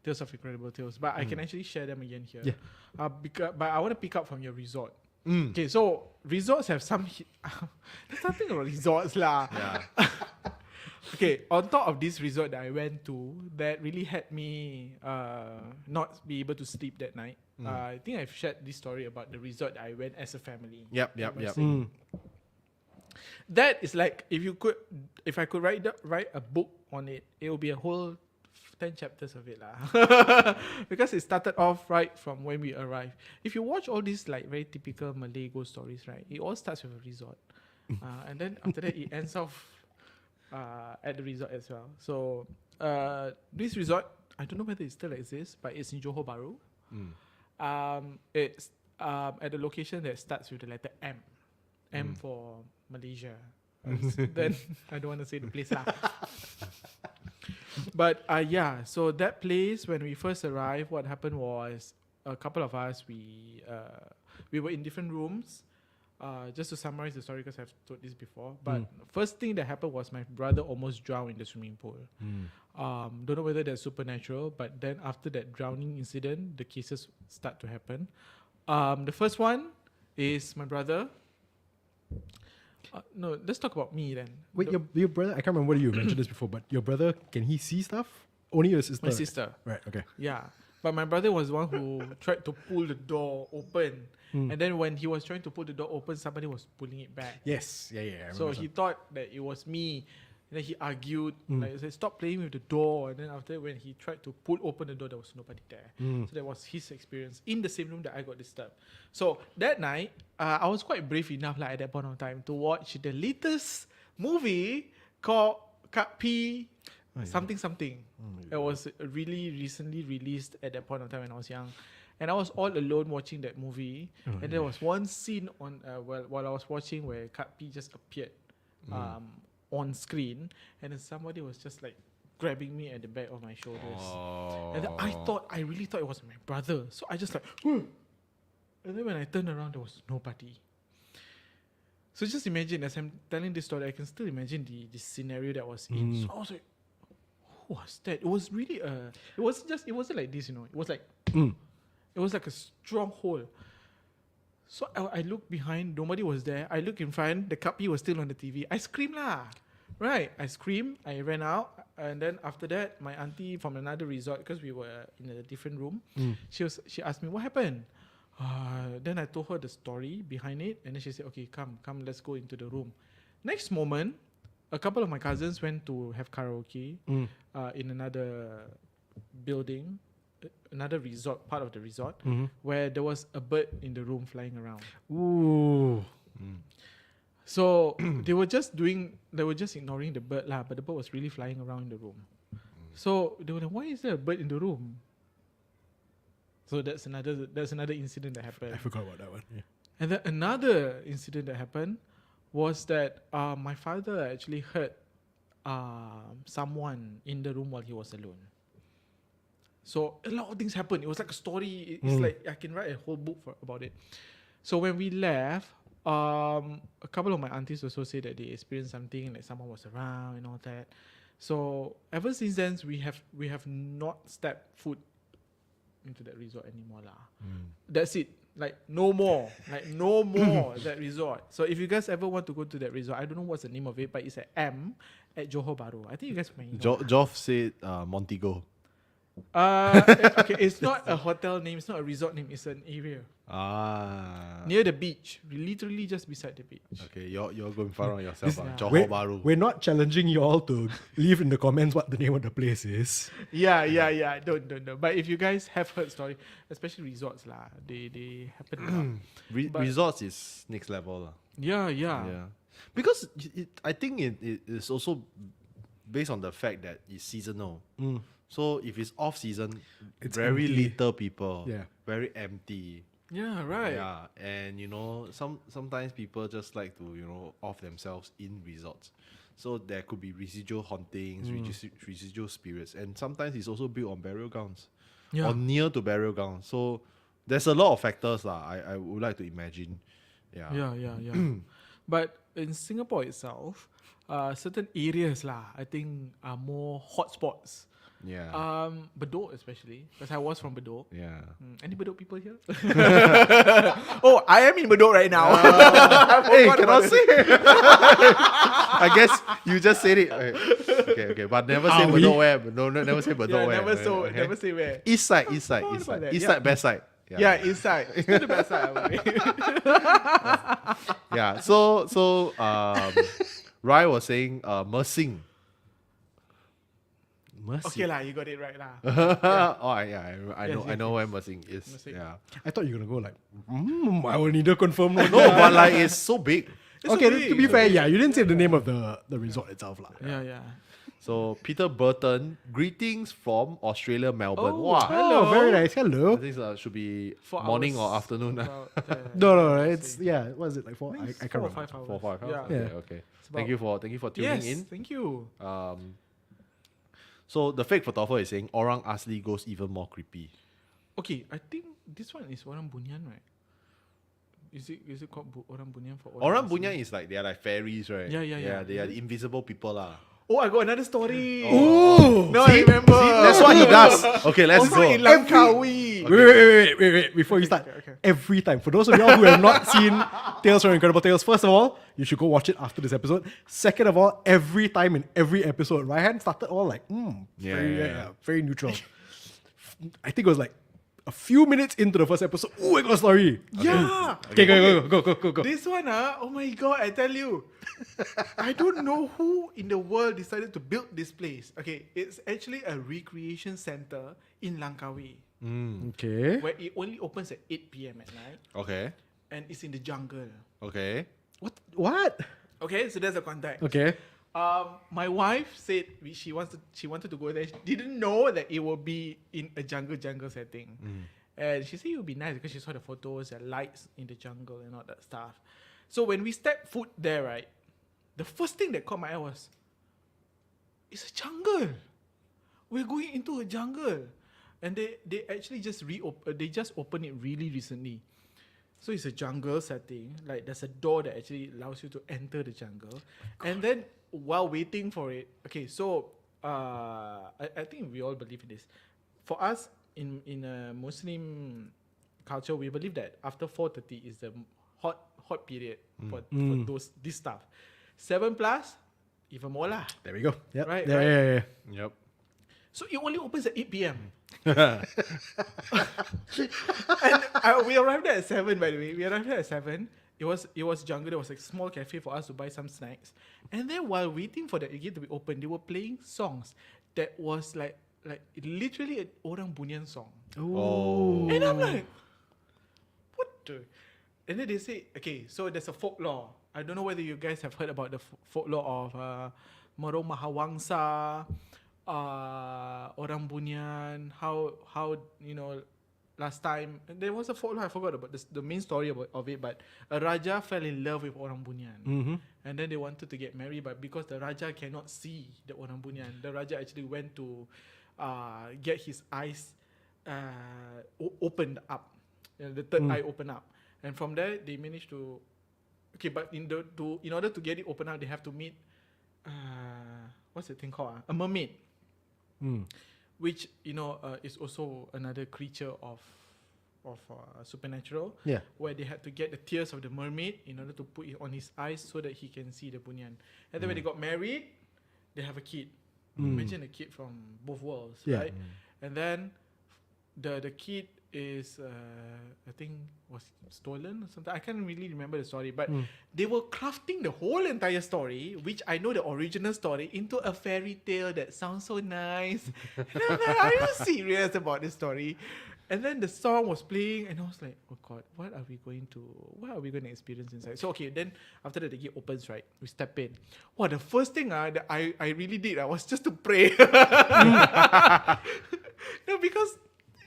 Tales of Incredible Tales, but I can actually share them again here. Yeah. But I want to pick up from your resort. Mm. Okay, so resorts have some. There's nothing about resorts lah. Yeah. Okay, on top of this resort that I went to, that really had me not be able to sleep that night. I think I've shared this story about the resort that I went as a family. Yep. That is like if I could write a book on it, it would be a whole 10 chapters of it lah. Because it started off right from when we arrived. If you watch all these like very typical Malay ghost stories, right, it all starts with a resort, and then after that it ends off at the resort as well. So this resort, I don't know whether it still exists, but it's in Johor Bahru. It's at a location that starts with the letter M. M for Malaysia. Then I don't want to say the place lah. But yeah, so that place, when we first arrived, what happened was a couple of us, we were in different rooms. Just to summarize the story, because I've told this before. But first thing that happened was my brother almost drowned in the swimming pool. Don't know whether that's supernatural, but then after that drowning incident, the cases start to happen. The first one is my brother. No, let's talk about me then. Wait, your brother, I can't remember whether you mentioned this before, but your brother, can he see stuff? Only your sister? My sister. Right, okay. Yeah. But my brother was the one who tried to pull the door open. And then when he was trying to pull the door open, somebody was pulling it back. Yes, yeah. I So remember he thought that it was me. And then he argued, like, said, stop playing with the door. And then after when he tried to pull open the door, there was nobody there. So that was his experience in the same room that I got disturbed. So that night, I was quite brave enough at that point of time to watch the latest movie called Kak P something. It was really recently released at that point of time when I was young. And I was all alone watching that movie. And there was one scene on while I was watching where Kak P just appeared on screen, and then somebody was just like grabbing me at the back of my shoulders. And then I really thought it was my brother. So I just like, and then when I turned around, there was nobody. So just imagine, as I'm telling this story, I can still imagine the scenario that was in. So I was like, who was that? It was really it wasn't like this, you know. It was like, it was like a stronghold. So I looked behind, nobody was there. I looked in front, the Kapi was still on the TV. I screamed lah. Right, I screamed, I ran out. And then after that, my auntie from another resort, because we were in a different room, she asked me, what happened? Then I told her the story behind it. And then she said, okay, come, let's go into the room. Next moment, a couple of my cousins went to have karaoke in another building, another resort, part of the resort, where there was a bird in the room flying around. Ooh. So they were just ignoring the bird lah, but the bird was really flying around in the room. So they were like, why is there a bird in the room? So that's another incident that happened. I forgot about that one. Yeah. And then another incident that happened was that my father actually heard someone in the room while he was alone. So a lot of things happened. It was like a story. It's like I can write a whole book about it. So when we left, a couple of my aunties also say that they experienced something, like someone was around and all that. So ever since then, we have not stepped foot into that resort anymore lah. That's it. Like no more that resort. So if you guys ever want to go to that resort, I don't know what's the name of it, but it's at M at Johor Bahru. I think you guys may know. Joff said Montego. Okay, it's not a hotel name, it's not a resort name, it's an area. Near the beach, literally just beside the beach. Okay, you're going far on yourself. Johor We're, Bahru. we're not challenging you all to leave in the comments what the name of the place is. Yeah. Don't. But if you guys have heard story, especially resorts lah, they happen. Resorts is next level lah. Yeah. Because I think it is also based on the fact that it's seasonal. So if it's off season, It's very empty. little people. Yeah. Very empty. Yeah, right. Yeah, and sometimes people just like to off themselves in resorts, so there could be residual hauntings, residual spirits, and sometimes it's also built on burial grounds, or near to burial grounds. So there's a lot of factors lah. I would like to imagine. Yeah. But in Singapore itself, certain areas I think are more hotspots. Yeah. Bedok especially, because I was from Bedok. Yeah. Any Bedok people here? Oh, I am in Bedok right now. Hey, cannot say. I guess you just said it. Okay. But never say Bedok where. No, never say Bedok where. Never say where. East side. About that? East Yeah. side, best side. Yeah, inside. It's not the best side. Yeah. So Rai was saying Mersing. Okay lah, you got it right lah. I know where Mersing is. Mersing. Yeah. I thought you were gonna go like, I will need to confirm. No, but like it's so big. Okay, okay. to be fair, you didn't say the name of the resort itself, lah. Yeah. So Peter Burton, greetings from Australia, Melbourne. Oh, Wow. Oh, very nice. I Hello. think should be 4 morning hours or afternoon. No, it's what is it like 4? I can't 4 or remember. 5 hours. 4 5 hours. Yeah. Okay. It's Thank you for tuning Yes, in. thank you. So the fake photographer is saying Orang Asli goes even more creepy. Okay, I think this one is Orang Bunian, right? Is it called Orang Bunian for Orang Asli? Bunian is like they are like fairies, right? Yeah. They are the invisible people lah. Oh, I got another story. Oh. No, I remember. That's what he does. Okay, let's Also go. in Langkawi. Wait. Before you start, Okay. every time, for those of y'all who have not seen Tales from Incredible Tales, first of all, you should go watch it after this episode. Second of all, every time in every episode, Raihan started all like, very neutral. I think it was like a few minutes into the first episode. Oh, I got a story. Yeah. Okay, go. This one, oh my god, I tell you. I don't know who in the world decided to build this place. Okay, it's actually a recreation center in Langkawi, Okay. where it only opens at 8 p.m. at night, Okay. and it's in the jungle. Okay. What? Okay, so there's a context. Okay. My wife said she wanted to go there. She didn't know that it will be in a jungle setting. And she said it would be nice because she saw the photos and lights in the jungle and all that stuff. So when we stepped foot there, right, the first thing that caught my eye was, it's a jungle. We're going into a jungle. And they actually just opened it really recently. So it's a jungle setting. Like there's a door that actually allows you to enter the jungle. And then while waiting for it, okay, so I think we all believe in this. For us in a Muslim culture, we believe that after 4:30 is the hot period for this stuff. 7+, even more lah. There we go. Yep. Right, Yeah. Yep. So it only opens at 8 p.m. And we arrived there at 7, by the way. We arrived there at 7. It was jungle. There was a small cafe for us to buy some snacks. And then while waiting for the gate to be open, they were playing songs that was like literally an Orang Bunian song. Oh. And I'm like, what the? And then they say, okay, so there's a folklore. I don't know whether you guys have heard about the folklore of Merong Mahawangsa, Orang Bunian, how last time there was a folklore. I forgot about the main story of it, but a Raja fell in love with Orang Bunian, and then they wanted to get married, but because the Raja cannot see the Orang Bunian, the Raja actually went to get his eyes opened up, the third eye opened up, and from there they managed to. Okay, but in order to get it open up, they have to meet what's the thing called? A mermaid. Which is also another creature of supernatural. Yeah. Where they had to get the tears of the mermaid in order to put it on his eyes so that he can see the bunian. And then when they got married, they have a kid. Imagine a kid from both worlds, right? And then the kid is I think was stolen or something. I can't really remember the story, but they were crafting the whole entire story, which I know the original story, into a fairy tale that sounds so nice. And I'm like, are you serious about this story? And then the song was playing, and I was like, oh God, what are we going to experience inside? So okay, then after that the gate opens, right? We step in. Wow, the first thing that I really did was just to pray. No, because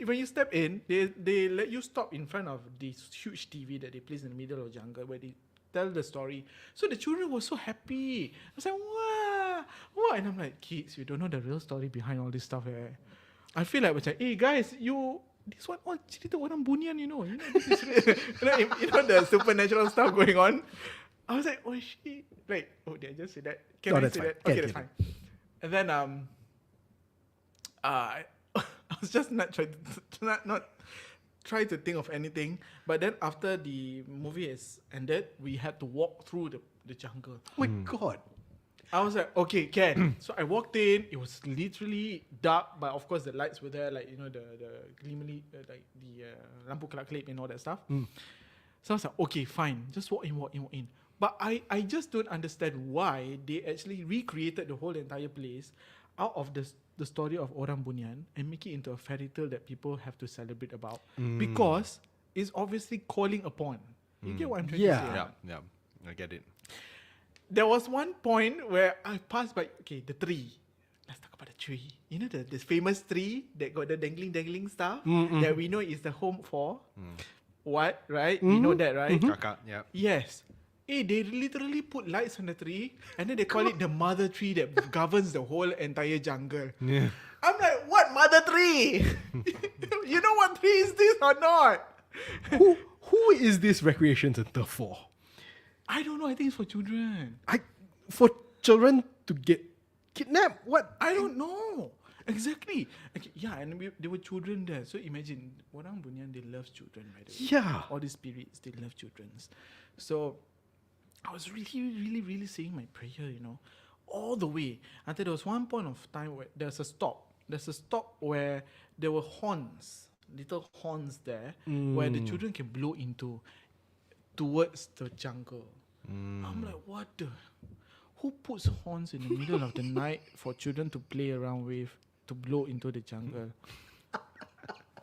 when you step in, they let you stop in front of this huge TV that they place in the middle of the jungle where they tell the story. So the children were so happy. I was like, wow. And I'm like, kids, you don't know the real story behind all this stuff. I feel like, hey guys, this one all cerita orang bunian, you know this is real. you know the supernatural stuff going on. I was like, oh shit. Like, oh, did I just say that? Can I say that? Okay, that's fine. And then I was just not try to think of anything. But then after the movie is ended, we had to walk through the jungle. Oh my God. I was like, okay, can. So I walked in. It was literally dark, but of course the lights were there, like, you know, the glimmerly, like the lampu kelap-kelip and all that stuff. So I was like, okay, fine. Just walk in. But I just don't understand why they actually recreated the whole entire place out of the story of Orang Bunian and make it into a fairy tale that people have to celebrate about. Because it's obviously calling upon. You get what I'm trying to say? Yeah, I get it. There was one point where I passed by, the tree. Let's talk about the tree. You know the famous tree that got the dangling stuff that we know is the home for what, right? We know that, right? Kakak, yeah. Yes. They literally put lights on the tree and then they call it the mother tree that governs the whole entire jungle. Yeah. I'm like, what mother tree? You know what tree is this or not? Who is this recreation center for? I don't know. I think it's for children. For children to get kidnapped? What? I don't know. Exactly. Okay, yeah, and there were children there. So imagine, Orang Bunian, they love children, by the way. Yeah. All these spirits, they love children. So I was really saying my prayer, you know, all the way. Until there was one point of time where there's a stop. There's a stop where there were horns, little horns there, where the children can blow into towards the jungle. I'm like, what the? Who puts horns in the middle of the night for children to play around with, to blow into the jungle?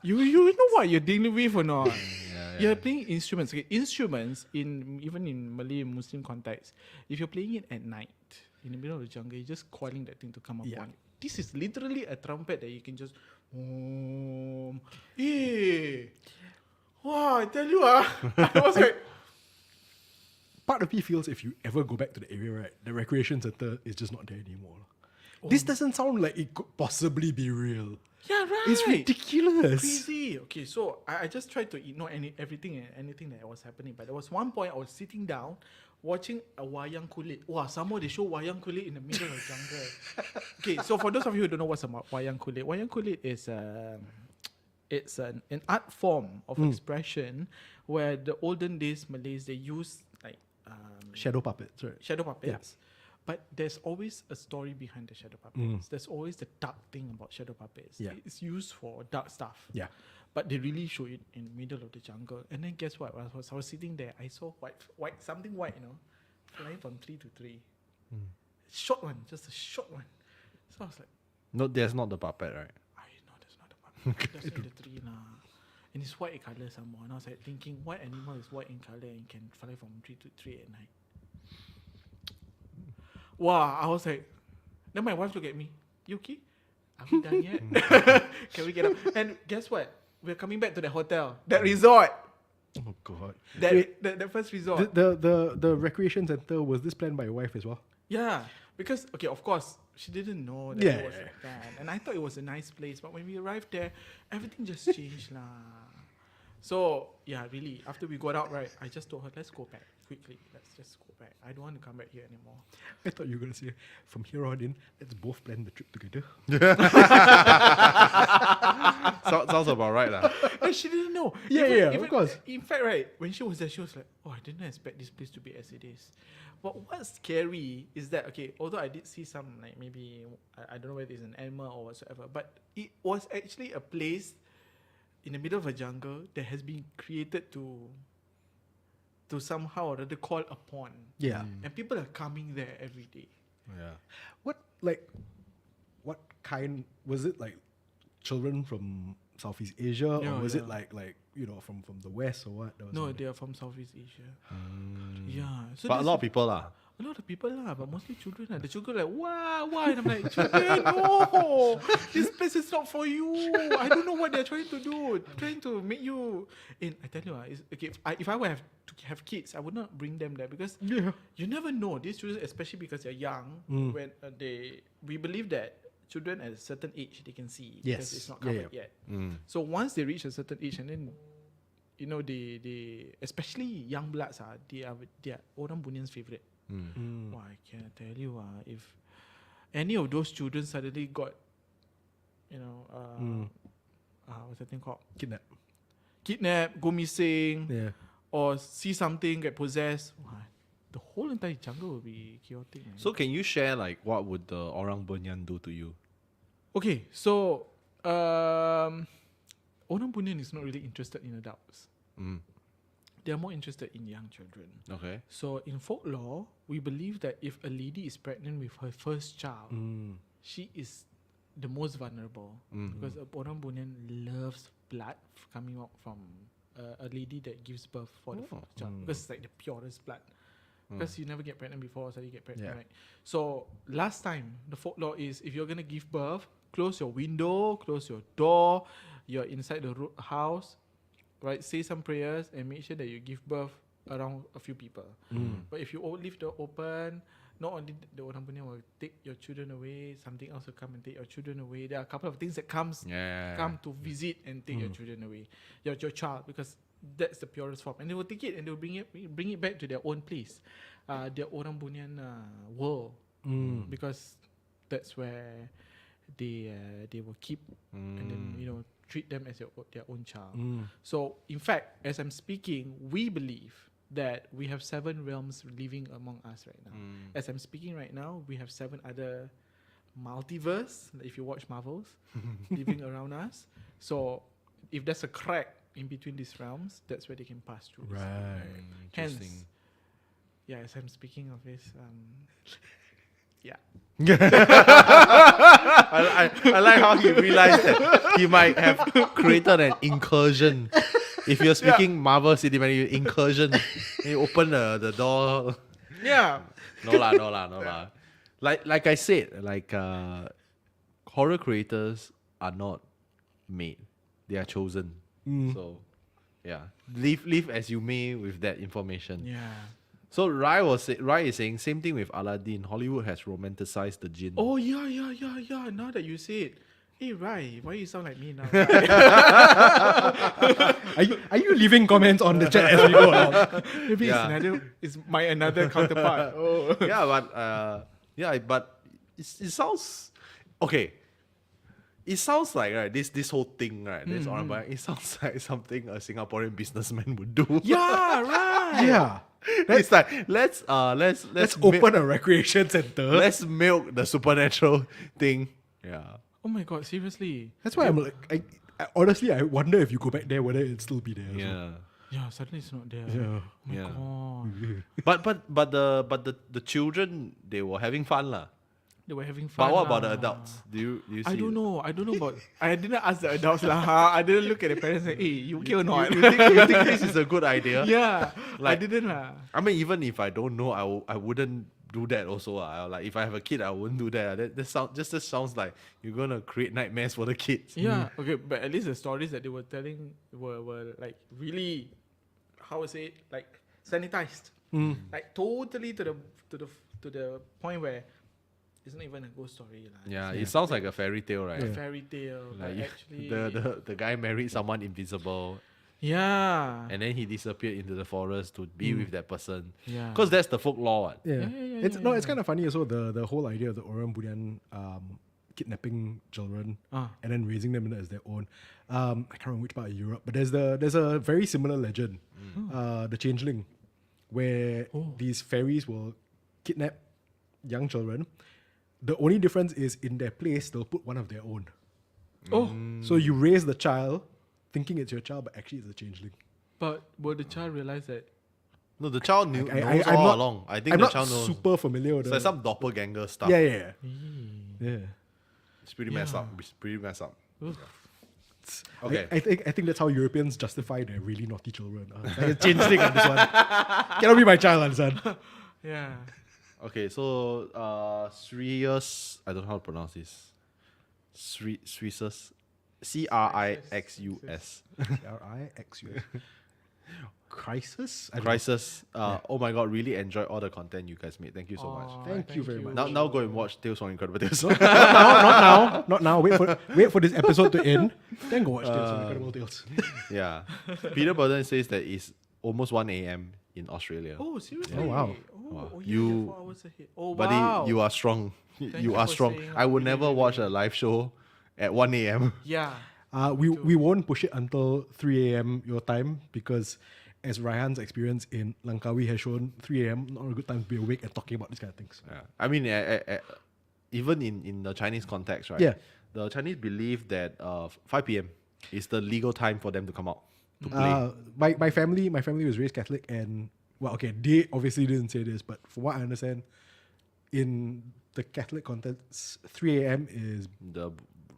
You know what you're dealing with or not? You're playing instruments. Okay, instruments even in Malay Muslim context, if you're playing it at night in the middle of the jungle, you're just calling that thing to come upon you. This is literally a trumpet that you can just wow, I tell you I was like, part of me feels if you ever go back to the area, right, the recreation center is just not there anymore. This doesn't sound like it could possibly be real. Yeah, right. It's ridiculous. Crazy. Okay, so I just tried to ignore anything that was happening. But there was one point I was sitting down watching a wayang kulit. Wow, somehow they show wayang kulit in the middle of the jungle. Okay, so for those of you who don't know what's about wayang kulit is it's an art form of expression where the olden days Malays, they use like shadow puppets, right? Shadow puppets. Yeah. But there's always a story behind the shadow puppets. There's always the dark thing about shadow puppets. Yeah. It's used for dark stuff. Yeah. But they really show it in the middle of the jungle. And then guess what? I was sitting there, I saw something white, you know, flying from tree to tree. Short one, just a short one. So I was like, no, that's not the puppet, right? I know that's not the puppet. That's in the tree now. And it's white in color somehow. And I was like thinking, what animal is white in color and can fly from tree to tree at night? Wow, I was like, then my wife looked at me. You okay? Are we done yet? Can we get up? And guess what? We're coming back to the hotel. That resort. Oh God. The first resort. The recreation center, was this planned by your wife as well? Yeah. Because, okay, of course, she didn't know that it was like that. And I thought it was a nice place. But when we arrived there, everything just changed lah. So, yeah, really, after we got out, right, I just told her, let's go back quickly. Let's just go back. I don't want to come back here anymore. I thought you were going to say, from here on in, let's both plan the trip together. Sounds about right lah. And she didn't know. Even, of course. In fact, right, when she was there, she was like, oh, I didn't expect this place to be as it is. But what's scary is that, okay, although I did see some, like, maybe, I don't know whether it's an animal or whatsoever, but it was actually a place in the middle of a jungle that has been created to somehow or rather call upon. Yeah. And people are coming there every day. Yeah. What kind, was it like children from Southeast Asia, Yeah, or was it yeah. like from the west or what? That was No, something. they are from Southeast Asia. Yeah. So But a there's lot of people lah. a lot of people lah, but mostly children lah. The children like, why? And I'm like, children, no, this place is not for you. I don't know what they're trying to do. Trying to make you. And I tell you, okay, if I were have to have kids, I would not bring them there because you never know. These children, especially because they're young, when we believe that children at a certain age they can see because it's not covered yet. So once they reach a certain age, and then they especially young bloods they are orang bunian's favorite. Why I can tell you if any of those children suddenly got what's that thing called, kidnap, go missing, or see something get possessed, the whole entire jungle will be chaotic. So can you share like what would the orang bunian do to you? Okay, so orang bunian is not really interested in adults. They are more interested in young children. Okay. So in folklore, we believe that if a lady is pregnant with her first child, she is the most vulnerable because orang bunian loves blood coming out from a lady that gives birth for the first child because it's like the purest blood. Because you never get pregnant before, so you get pregnant, right? So last time, the folklore is if you're gonna give birth, close your window, close your door, you're inside the house, right? Say some prayers and make sure that you give birth around a few people. But if you leave the open, not only the orang bunian will take your children away, something else will come and take your children away. There are a couple of things that come to visit and take your children away, your child, because that's the purest form. And they will take it and they will bring it back to their own place, their orang bunian world, because that's where they will keep and then treat them as their own child. So in fact, as I'm speaking, we believe that we have 7 realms living among us right now. As I'm speaking right now, we have 7 other multiverse, if you watch Marvels, living around us. So if there's a crack in between these realms, that's where they can pass through. Right. Hence, as I'm speaking of this, I like how he realized that he might have created an incursion. If you're speaking Marvel Cinematic incursion, you open the door. No lah. Like I said, horror creators are not made; they are chosen. So, live as you may with that information. So Rai is saying same thing with Aladdin. Hollywood has romanticized the jinn. Oh yeah. Now that you say it, hey Rai, why you sound like me now? Are you leaving comments on the chat as we go along? Maybe it's my another counterpart. But it sounds okay. It sounds like this whole thing this orang bunian, it sounds like something a Singaporean businessman would do. Yeah, right. Yeah. It's like let's open a recreation center. Let's milk the supernatural thing. Yeah. Oh my god, seriously. That's why I'm like, I honestly I wonder if you go back there whether it'll still be there. Yeah, suddenly it's not there. Yeah. Oh my god. But the children, they were having fun lah. They were having fun. But what about the adults? Do you see? I don't know about. I didn't ask the adults lah. I didn't look at the parents and say, "Hey, you okay or not?" You think this is a good idea? Yeah, Like, I didn't lah. I mean, even if I don't know, I wouldn't do that also. Like if I have a kid, I wouldn't do that. That sounds like you're gonna create nightmares for the kids. Yeah, okay, but at least the stories that they were telling were like really, how to say it, like sanitized, like totally to the point where it's not even a ghost story lah. Yeah, it sounds like a fairy tale, right? A fairy tale, Like but actually the guy married someone invisible. Yeah. And then he disappeared into the forest to be with that person. Yeah. Because that's the folklore. What? Yeah. It's kind of funny also the whole idea of the orang bunian kidnapping children and then raising them as their own. I can't remember which part of Europe, but there's a very similar legend, the Changeling, where these fairies will kidnap young children. The only difference is in their place they'll put one of their own. So you raise the child thinking it's your child, but actually it's a changeling. But will the child realize that? No, the child knows I'm all not- along. I think I'm the not child knows. super familiar with It's like some doppelganger stuff. Yeah. It's pretty messed up. It's pretty messed up. Oof. Okay. I think that's how Europeans justify their really naughty children. Change thing on this one. Cannot be my child, son. Yeah. Okay, so Srius, I don't know how to pronounce this. Srisus, Crixus. Crixus. Crisis? I don't know. Crisis. Oh my god, really enjoy all the content you guys made. Thank you so much. Thank you very much. Now go and watch Tales from Incredible Tales. Not now. Wait for this episode to end. Then go watch Tales from Incredible Tales. Yeah. Peter Burden says that it's almost 1 a.m. in Australia. Oh, seriously? Oh, wow. Oh, yeah, You- 4 hours ahead. Oh, Buddy, wow. you are strong. Thank you you are for strong. saying I would really, never really watch a live show at 1 a.m. Yeah. We won't push it until 3 a.m. your time because as Raihan's experience in Langkawi has shown, 3 a.m. not a good time to be awake and talking about these kind of things. Yeah. I mean, even in the Chinese context, right? Yeah. The Chinese believe that 5 p.m. is the legal time for them to come out to play. My family was raised Catholic, and well, okay, they obviously didn't say this, but from what I understand, in the Catholic context, 3 a.m. is The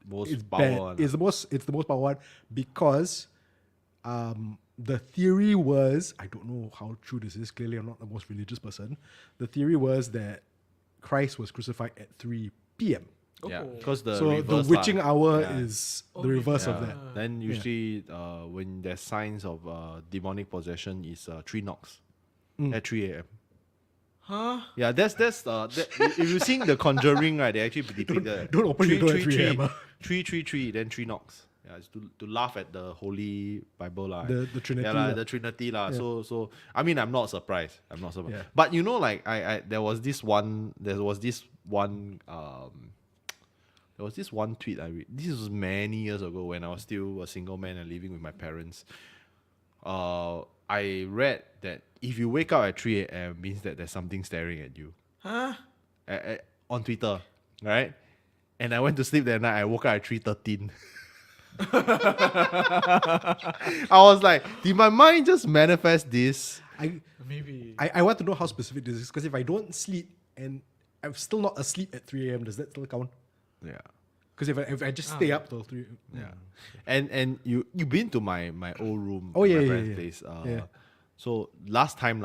most it's power bad. one. It's the most power one because the theory was, I don't know how true this is, clearly I'm not the most religious person. The theory was that Christ was crucified at 3 p.m. Yeah, Oh. because the So the reverse witching lah. hour Yeah. is Oh, the reverse yeah. of that. Then usually when there's signs of demonic possession is 3 knocks at 3 a.m. Huh? Yeah, that's if you've seen The Conjuring, right? They actually depict that. Don't open your door at 3 a.m. 3, then 3 knocks. Yeah, it's to laugh at the Holy Bible lah. The Trinity. Yeah, lah, lah. the Trinity lah. Yeah. So I mean, I'm not surprised. Yeah. But you know, like there was this one tweet I read. This was many years ago when I was still a single man and living with my parents. I read that if you wake up at 3 a.m. means that there's something staring at you. Huh? On Twitter, right? And I went to sleep that night. I woke up at 3:13. I was like, did my mind just manifest this? Maybe. I want to know how specific this is because if I don't sleep and I'm still not asleep at 3 a.m., does that still count? Yeah. Because if I just stay up till 3 Yeah. And you've been to my old room. Oh, at yeah, my yeah, parents' yeah. place. Yeah. So last time,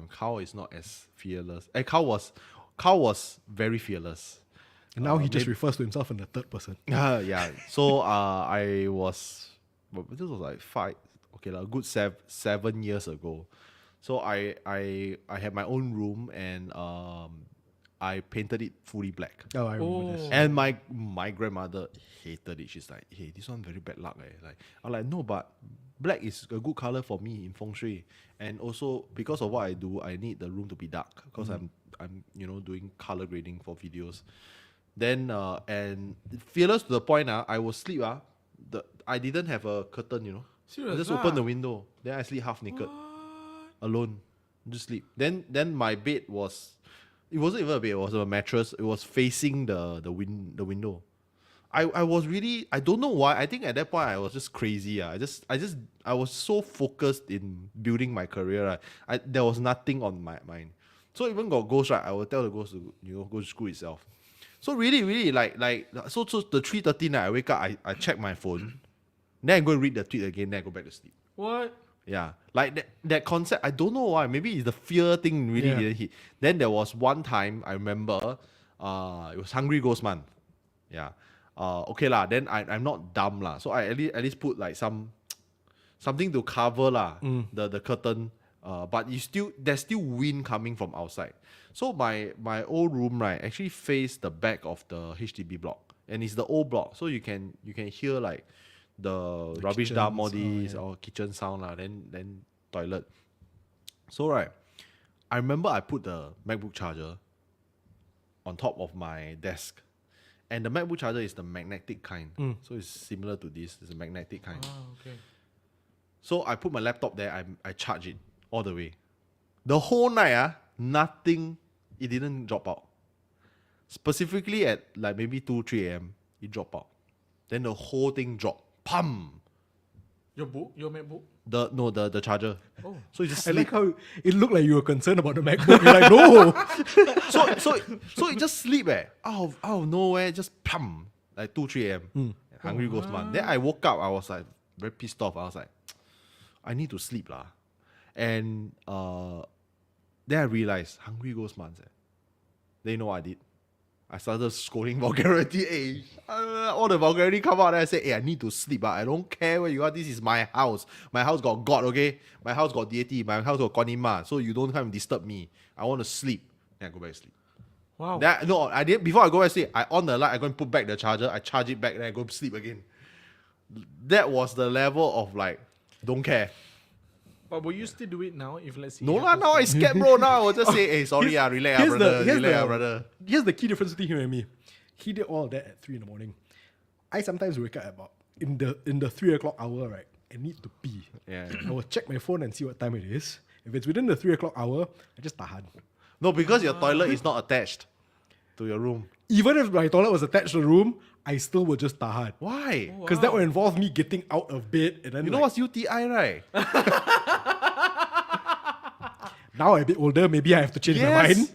Carl is not as fearless. Carl was very fearless. And now he just refers to himself in the third person. Yeah. So I was, this was like a good 7 years ago. So I had my own room and I painted it fully black. Oh, I remember this. And my grandmother hated it. She's like, hey, this one very bad luck. Like I'm like, no, but black is a good color for me in feng shui. And also because of what I do, I need the room to be dark because I'm doing color grading for videos. Then and fearless to the point I will sleep I didn't have a curtain, Serious, I just open the window. Then I sleep half naked, alone, just sleep. Then my bed it wasn't even a bed, it was a mattress. It was facing the window. I was really, I don't know why. I think at that point I was just crazy. I was so focused in building my career. There was nothing on my mind. So even got ghost, right? I will tell the ghost to go to school itself. So really so the 3:13 I wake up, I check my phone, then I go and read the tweet again, then I go back to sleep. What? Yeah, like that concept, I don't know why. Maybe it's the fear thing really didn't hit. Then there was one time I remember, it was Hungry Ghost Month. Yeah. Okay lah. Then I'm not dumb lah. So I at least put like something to cover lah the curtain. But there's still wind coming from outside. So my old room right actually faced the back of the HDB block, and it's the old block. So you can hear like the rubbish dump, all these or kitchen sound lah. Then toilet. So right, I remember I put the MacBook charger on top of my desk. And the MacBook charger is the magnetic kind. So it's similar to this. It's a magnetic kind. Oh, okay. So I put my laptop there. I charge it all the way. The whole night, nothing. It didn't drop out. Specifically at like maybe 2-3 a.m., it dropped out. Then the whole thing dropped. Pum! Your MacBook? The charger. Oh. So it just I sleep. like how it looked like you were concerned about the MacBook. You're like, no. So it just sleep out of nowhere, just plum. like 2, 3 a.m. Hungry Ghost Month. Then I woke up, I was like very pissed off. I was like, I need to sleep lah. And then I realized Hungry Ghost Month. Then you know what I did? I started scolding vulgarity. All the vulgarity come out and I say, I need to sleep. I don't care where you are. This is my house. My house got God, okay? My house got deity. My house got Konima. So you don't come and disturb me. I want to sleep. Then I go back to sleep. Wow. No, I didn't. Before I go back to sleep, I on the light. I go and put back the charger. I charge it back. Then I go sleep again. That was the level of like, don't care. But will you still do it now if let's say... No lah, now I scared, bro. Now I will just say, hey, sorry, relax, brother. Here's the key difference between him and me. He did all that at 3 in the morning. I sometimes wake up at about in the 3 o'clock hour, right? I need to pee. Yeah. I will check my phone and see what time it is. If it's within the 3 o'clock hour, I just tahan. No, because your toilet is not attached to your room. Even if my toilet was attached to the room, I still would just tahan. Why? Because that would involve me getting out of bed and then You know what's UTI, right? Now I'm a bit older, maybe I have to change my mind.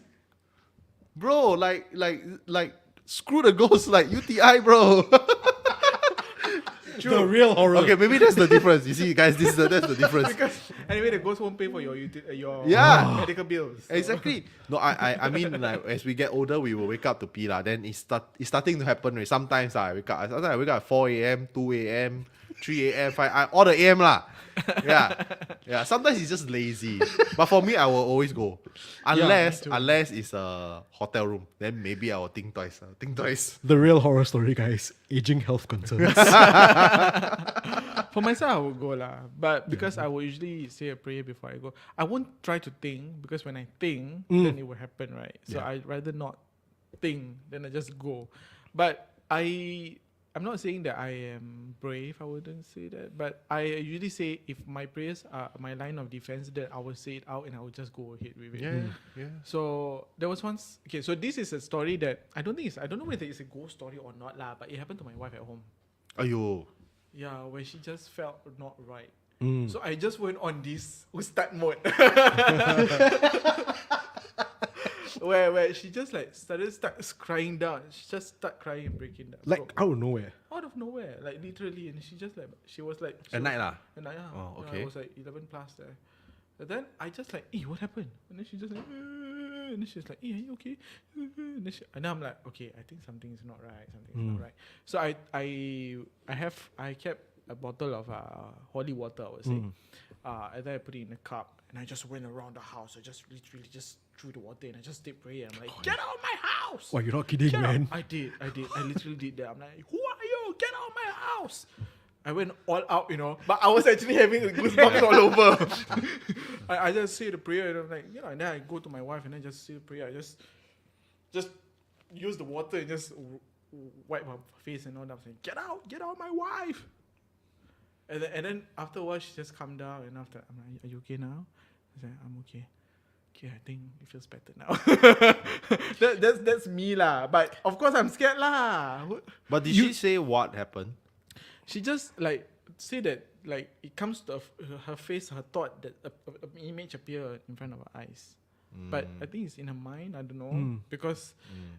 Bro, like screw the ghost, like UTI, bro. The real horror. Okay, maybe that's the difference. You see, guys, that's the difference. Because anyway, the ghost won't pay for your medical bills. So. Exactly. No, I mean, like, as we get older, we will wake up to pee lah. Then it's starting to happen. Right? Sometimes I wake up. Sometimes I wake up at 4 a.m., 2 a.m., 3 a.m., 5 all the a.m. lah. Yeah. Sometimes it's just lazy. But for me, I will always go. Unless it's a hotel room. Then maybe I will think twice. The real horror story, guys. Aging health concerns. For myself, I would go lah. But because I will usually say a prayer before I go. I won't try to think because when I think, then it will happen, right? So I'd rather not think than I just go. But I'm not saying that I am brave, I wouldn't say that. But I usually say if my prayers are my line of defense, then I will say it out and I will just go ahead with it. Yeah. So there was once, okay, so this is a story that I don't know whether it's a ghost story or not lah, but it happened to my wife at home. Aiyo. Yeah, where she just felt not right. So I just went on this ustad mode. where she just like starts crying down. She just started crying and breaking down. Like out of nowhere. Out of nowhere, like literally, and she was like At night lah. At night, Oh, okay. It was like 11 plus there. And then I just like, what happened? And then she just like, and then she's like, are you okay? And then I'm like, okay, I think something is not right. Something is not right. So I kept a bottle of holy water, I would say. And then I put it in a cup, and I just went around the house. I just literally just threw the water, and I just did prayer. I'm like, get out of my house! Wow, you're not kidding, man. I did. I literally did that. I'm like, who are you? Get out of my house! I went all out, but I was actually having goosebumps all over. I just say the prayer, and I'm like, and then I go to my wife, and then just say the prayer. I just use the water and just wipe her face and all that. I'm saying, get out, my wife! And then after a while, she just calmed down, and after, I'm like, are you okay now? I said, I'm okay. Okay, I think it feels better now. That's me lah. But of course, I'm scared lah. But did she say what happened? She just like say that like it comes to her face, her thought that an image appear in front of her eyes. But I think it's in her mind. I don't know because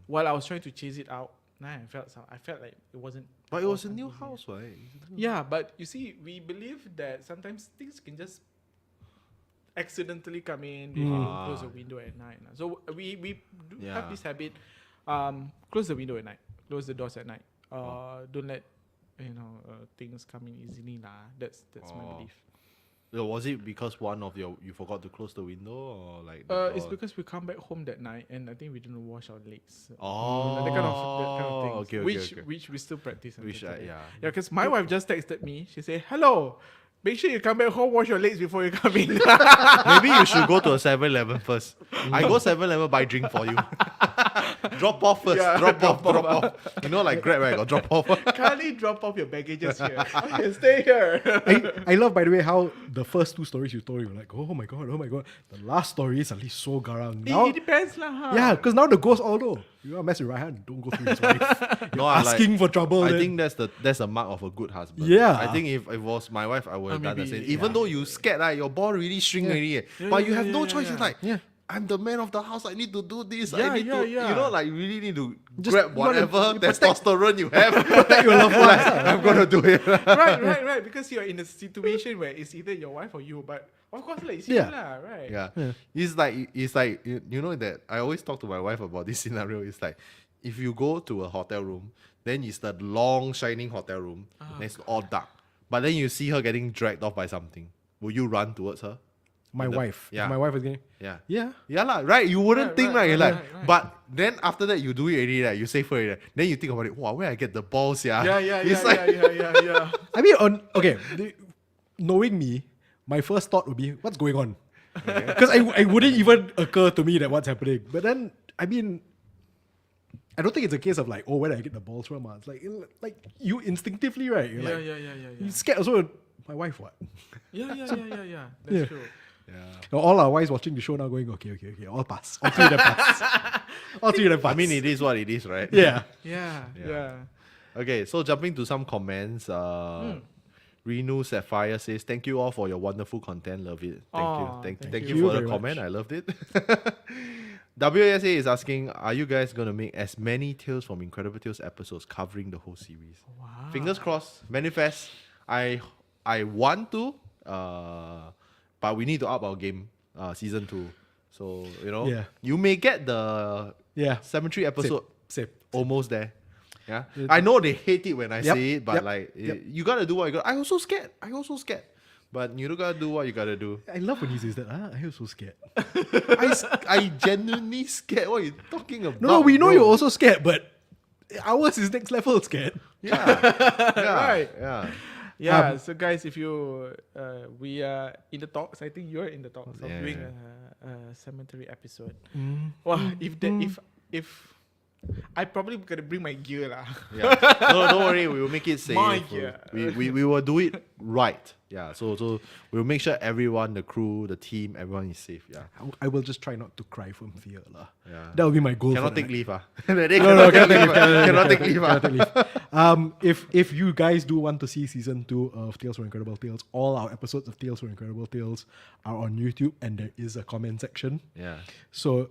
while I was trying to chase it out, I felt like it wasn't. But it was a new house, right? Yeah, but you see, we believe that sometimes things can just accidentally come in if you close the window at night. So we do have this habit. Close the window at night. Close the doors at night. Don't let things come in easily lah. That's my belief. Was it because you forgot to close the window or like? It's because we come back home that night and I think we didn't wash our legs. That kind of things. Which we still practice. Because my wife just texted me. She said, "Hello, make sure you come back home, wash your legs before you come in." Maybe you should go to a 7-Eleven first. I go 7-Eleven, buy drink for you. Drop off first. Yeah, drop off. Like Grab, right? Got drop off. Kindly drop off your baggages here. I can stay here. I love, by the way, how the first 2 stories you told, you were like, oh my god. The last story is at least so garang. Now, it depends lah. Yeah, because now the ghosts all know. You want to mess with Raihan, don't go through his wife. You're asking for trouble. I think that's a mark of a good husband. Yeah. I think if it was my wife, I would have done the same. Even though you scared, your ball really shrink already. Yeah, But you have no choice. It's like, I'm the man of the house. I need to do this. Yeah, I need to, yeah. you know, like you really need to Just grab you wanna whatever protect- testosterone you have. Protect your loved ones. Like, I'm gonna do it. right. Because you're in a situation where it's either your wife or you, but of course, like, it's you Yeah. lah, right? Yeah. Yeah. It's like you know that I always talk to my wife about this scenario. It's like if you go to a hotel room, then it's the long shining hotel room, and it's all dark. But then you see her getting dragged off by something. Will you run towards her? My wife. Yeah. My wife is getting. Yeah. Yeah. Yeah lah, right? You wouldn't Right, think right, right, you're right, like, right. but then after that you do it already, right? You save her already. Then you think about it, wow, where I get the balls, yeah? Yeah. It's like, Yeah. I mean, knowing me, my first thought would be, what's going on? Because I wouldn't even occur to me that what's happening. But then, I mean, I don't think it's a case of like, oh, where did I get the balls from? It's like you instinctively, right? You're like, Yeah. you scared also. My wife, what? Yeah. That's Yeah. true. yeah. All our wives watching the show now going, okay, all pass. All three of them pass. All three of them pass. I mean, it is what it is, right? yeah. Yeah. Okay, so jumping to some comments, Renu Sapphire says, thank you all for your wonderful content. Love it. Aw, Thank thank you you for the very comment. much. I loved it. WSA is asking, are you guys going to make as many Tales from Incredible Tales episodes covering the whole series? Wow. Fingers crossed. Manifest. I want to, but we need to up our game, season 2. So, you know, Yeah. you may get the Yeah. cemetery episode Same. almost there. Yeah, I know they hate it when I Yep, say it, but yep, like yep. you gotta do what you got. I also scared, but you gotta do what you gotta do. I love when he says that. I was so scared. I genuinely scared. What are you talking about? No, we know bro? you're also scared, but ours is next level scared. Yeah, Right. Yeah, Yeah, so guys, if you we are in the talks, I think you're in the talks of Yeah. doing a cemetery episode. Wow, if I probably gotta bring my gear lah. yeah. No, don't worry. We will make it safe. My God. We will do it right. Yeah. So we'll make sure everyone, the crew, the team, everyone is safe. Yeah. I will just try not to cry from fear. Yeah. That will be my goal. Cannot for take the leave. night. No, cannot take leave. Cannot take leave. Cannot take leave. If you guys do want to see season 2 of Tales from Incredible Tales, all our episodes of Tales from Incredible Tales are on YouTube, and there is a comment section. Yeah. So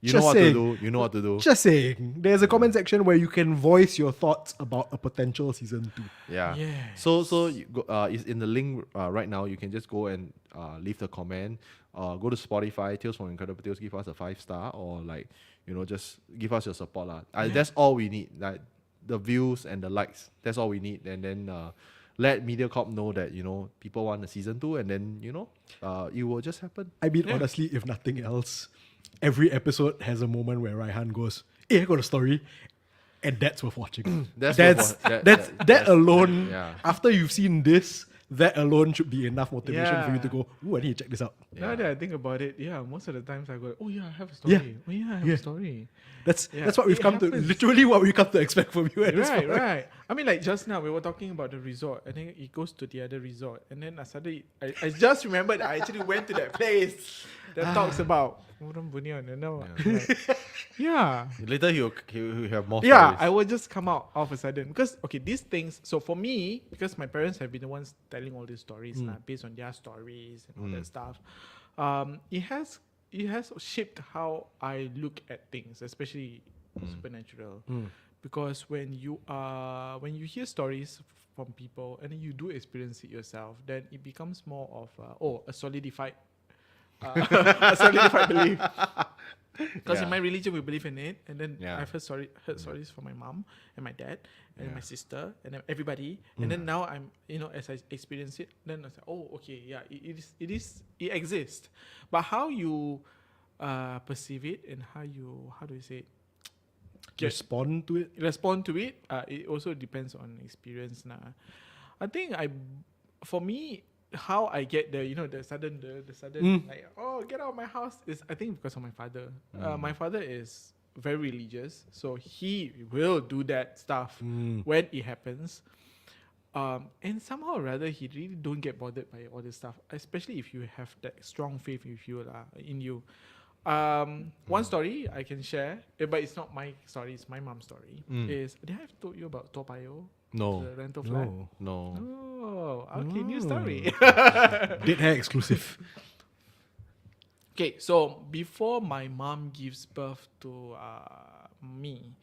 You know just what saying, to do. You know what to do. Just saying, there's a comment section where you can voice your thoughts about a potential season 2. Yeah. Yes. So you go, it's in the link right now. You can just go and leave the comment. Go to Spotify, Tales from Incredible Tales, give us a 5-star, or like, just give us your support lah. That's all we need. Like the views and the likes. That's all we need. And then let MediaCorp know that people want a season 2, and then it will just happen. I mean, honestly, if nothing else, every episode has a moment where Raihan goes, "Hey, I got a story," and that's worth watching. That alone. Yeah. After you've seen this, that alone should be enough motivation for you to Yeah. go, "Ooh, I need to check this out." Now that I think about it, most of the times I go, oh yeah, I have a story. Yeah. Oh yeah, I have Yeah. a story. That's Yeah, that's what we've it come to. happens. Literally, what we come to expect from you at this point. Right. I mean, like just now we were talking about the resort, and then it goes to the other resort, and then suddenly I just remembered I actually went to that place that talks about bunian, yeah. Later he'll have more Yeah, stories. I will just come out all of a sudden because these things. So for me, because my parents have been the ones telling all these stories based on their stories and all that stuff, it has shaped how I look at things, especially supernatural. Because when you hear stories from people and then you do experience it yourself, then it becomes more of a solidified belief. Because in my religion we believe in it, and then I've heard stories from my mom and my dad and my sister and then everybody, and then now I'm as I experience it, then I say, oh okay, it exists, but how you perceive it and how do you say it? Respond to it. It also depends on experience now. I think for me, how I get the sudden like, oh, get out of my house is, I think, because of my father. My father is very religious, so he will do that stuff when it happens. And somehow or rather, he really don't get bothered by all this stuff, especially if you have that strong faith in you. One story I can share, but it's not my story, it's my mom's story. Is, did I have told you about Toa Payoh? No. The rental flat? No. Oh, okay, new story. Dead hair exclusive. Okay, so before my mom gives birth to me,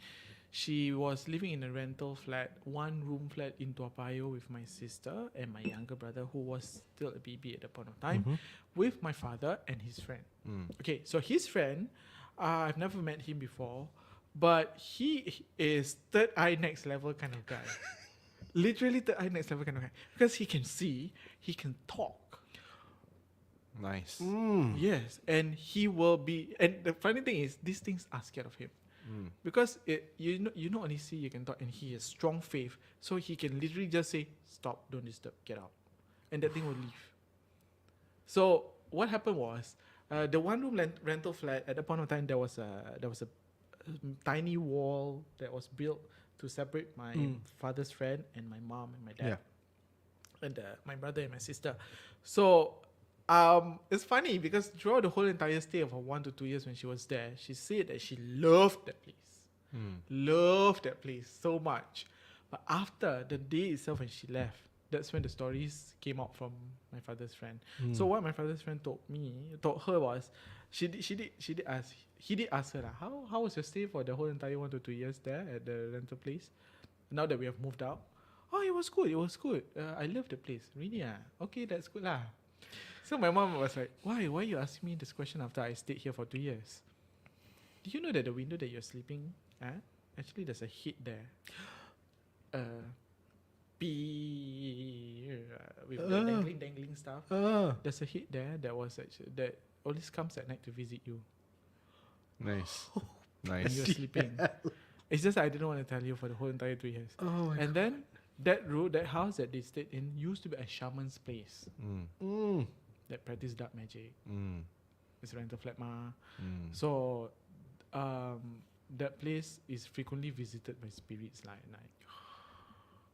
she was living in a rental flat, 1-room flat in Toa Payoh with my sister and my younger brother, who was still a baby at the point of time, with my father and his friend. Okay, so his friend, I've never met him before, but he is third eye next level kind of guy. Literally third eye next level kind of guy. Because he can see, he can talk. Nice. Yes, and he will be. And the funny thing is, these things are scared of him, because you not only see, you can talk, and he has strong faith, so he can literally just say, "Stop, don't disturb, get out," and that thing will leave. So what happened was, the 1-room rental flat at the point of time, there was a tiny wall that was built to separate my father's friend and my mom and my dad, and my brother and my sister. So. It's funny because throughout the whole entire stay of her 1 to 2 years when she was there, she said that she loved that place. Loved that place so much. But after the day itself when she left, that's when the stories came out from my father's friend. So what my father's friend told her was, he did ask her, how was your stay for the whole entire 1 to 2 years there at the rental place? Now that we have moved out. Oh, it was good. I love the place. Really? Okay, that's good lah. So my mom was like, why you asking me this question after I stayed here for 2 years? Do you know that the window that you're sleeping at, actually there's a head there. With the dangling stuff. There's a head there that always comes at night to visit you. Nice. When Nice. you're sleeping. It's just I didn't want to tell you for the whole entire 2 years. Oh my And then that house that they stayed in used to be a shaman's place that practiced dark magic. It's a rental flat ma. So that place is frequently visited by spirits at night.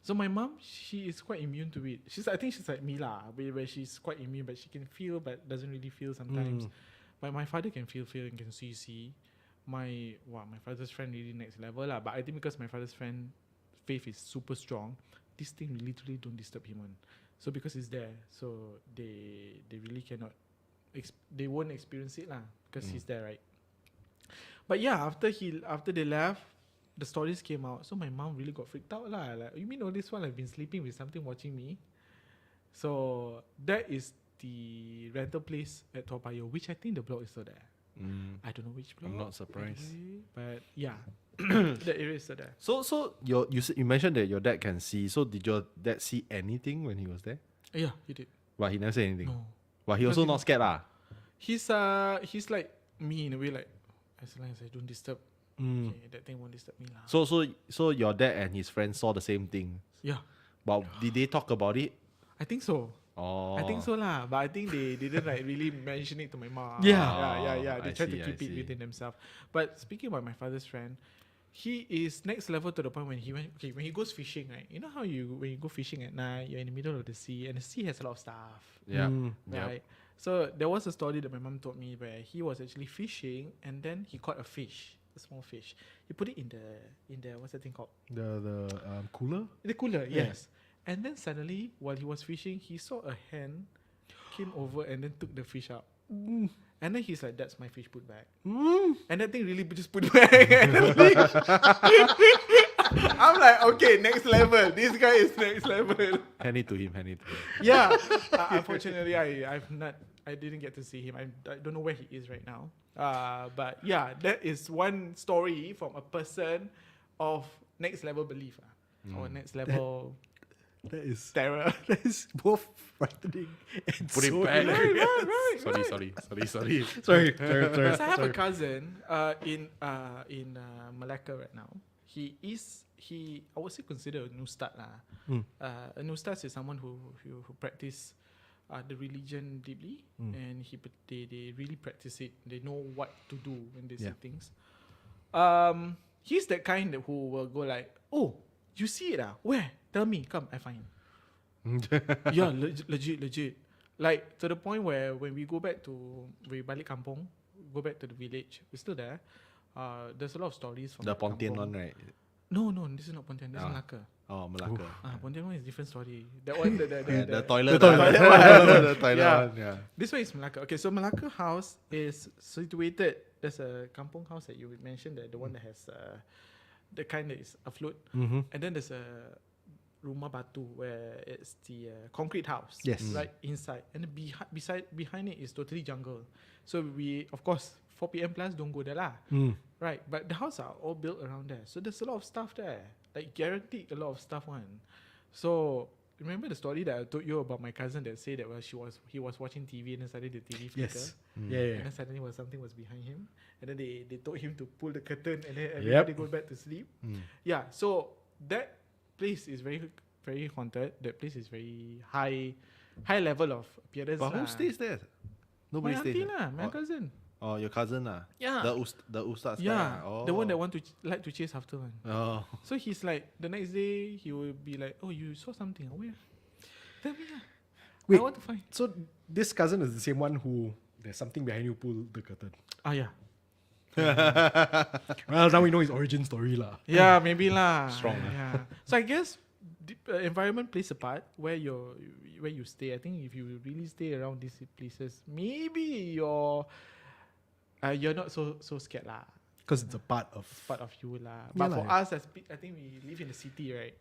So my mom, she is quite immune to it. I think she's like me lah, where she's quite immune, but she can feel but doesn't really feel sometimes. But my father can feel and can see. My father's friend really next level lah. But I think because my father's friend faith is super strong, this thing literally don't disturb him on. So because it's there, so they really cannot, they won't experience it lah because he's there, right? But yeah, after they left, the stories came out. So my mom really got freaked out lah. Like, you mean all this while I've been sleeping with something watching me? So that is the rental place at Toa Payoh, which I think the block is still there. I don't know which block. I'm not surprised. But yeah, the area is still there. So you mentioned that your dad can see. So did your dad see anything when he was there? Yeah, he did. But he never said anything. No. But he also Because not scared lah. He's like me in a way, like as long as I don't disturb, okay, that thing won't disturb me lah. So your dad and his friends saw the same thing. Yeah, But did they talk about it? I think so. Oh. I think so lah, but I think they didn't like really mention it to my mom. Yeah. Yeah. They I tried see, to I keep it see. within themselves. But speaking about my father's friend, he is next level to the point when when he goes fishing, right? You know how when you go fishing at night, you're in the middle of the sea, and the sea has a lot of stuff, Yeah. right? So there was a story that my mom told me where he was actually fishing, and then he caught a small fish. He put it in the what's that thing called? The cooler. The cooler, yes. And then suddenly, while he was fishing, he saw a hen came over and then took the fish out. And then he's like, "That's my fish, put back." And that thing really just put back. I'm like, okay, next level. This guy is next level. Hand it to him. Yeah. Unfortunately, I didn't get to see him. I don't know where he is right now. But yeah, that is one story from a person of next level belief, or next level. That is Terror. That is both frightening and Put it so back. hilarious. Sorry. Sorry. Because I have a cousin in Malacca right now. He I would say considered a new start lah. A new start is someone who practice the religion deeply, and they really practice it. They know what to do when they see things. He's that kind who will go like, "Oh, you see it? Where? Tell me. Come, I find." Yeah, legit. Like to the point where when we balik kampong, go back to the village, we're still there. There's a lot of stories from The Pontian kampong. one, right? No, this is not Pontian. This is Malacca. Oh, Malacca. Pontianak one is different story. That one, The toilet. the toilet. The toilet Yeah. one, yeah. This one is Malacca. Okay, so Malacca house is situated. There's a kampong house that you mentioned, that the one that has the kind that is afloat, Mm-hmm. and then there's a rumah batu where it's the concrete house. Yes. Right inside, and then behind it is totally jungle. So we, of course, 4 p.m. plus don't go there lah. Right, but the house are all built around there, so there's a lot of stuff there. Like guaranteed a lot of stuff one. So remember the story that I told you about my cousin that said that he was watching TV and then suddenly the TV flicker. Yes. Yeah. And then suddenly something was behind him, and then they told him to pull the curtain, and then everybody go back to sleep. Yeah, so that place is very, very haunted. That place is very high level of appearance. But who stays there? My Nobody stays auntie there. lah, my cousin. Oh, your cousin lah. Yeah. The ustad. Yeah, Oh. the one that want to like to chase after one. Oh. So he's like, the next day he will be like, oh, you saw something? Where? Tell me lah. Wait. I want to find. So this cousin is the same one who there's something behind you, pull the curtain. Yeah. Well, now we know his origin story lah. Yeah, maybe lah. Strong, Yeah. So I guess environment plays a part where you stay. I think if you really stay around these places, maybe you're not so scared lah. Because it's a part of you lah. But Yeah for lah. us, I think we live in the city, right?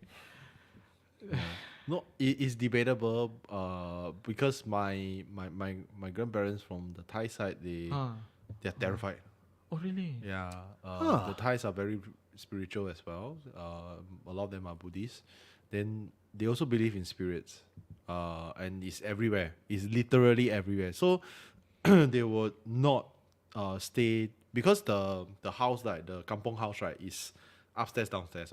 No, it is debatable. Because my grandparents from the Thai side, they're terrified. Oh really? Yeah. Huh. The Thais are very spiritual as well. A lot of them are Buddhists. Then they also believe in spirits. And it's everywhere. It's literally everywhere. So they would not stay, because the house, like the kampong house, right, is upstairs, downstairs.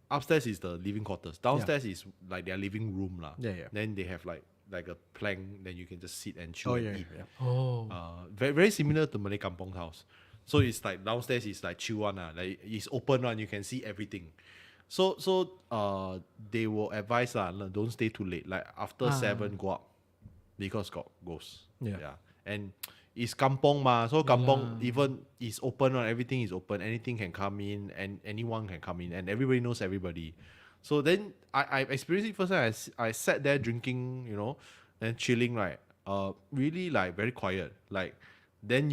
Upstairs is the living quarters. Downstairs is like their living room lah. Yeah. Then they have like a plank, then you can just sit and chew Oh and yeah, eat. yeah. Oh. Very, very similar to Malay kampong house. So it's like downstairs is like chill one, like it's open one, you can see everything. So they will advise don't stay too late. Like after 7 go up, because got ghosts. Yeah. And it's kampong ma, so kampong even is open one, everything is open, anything can come in and anyone can come in and everybody knows everybody. So then I experienced it first time. I sat there drinking, and chilling, right? Really like very quiet. Like then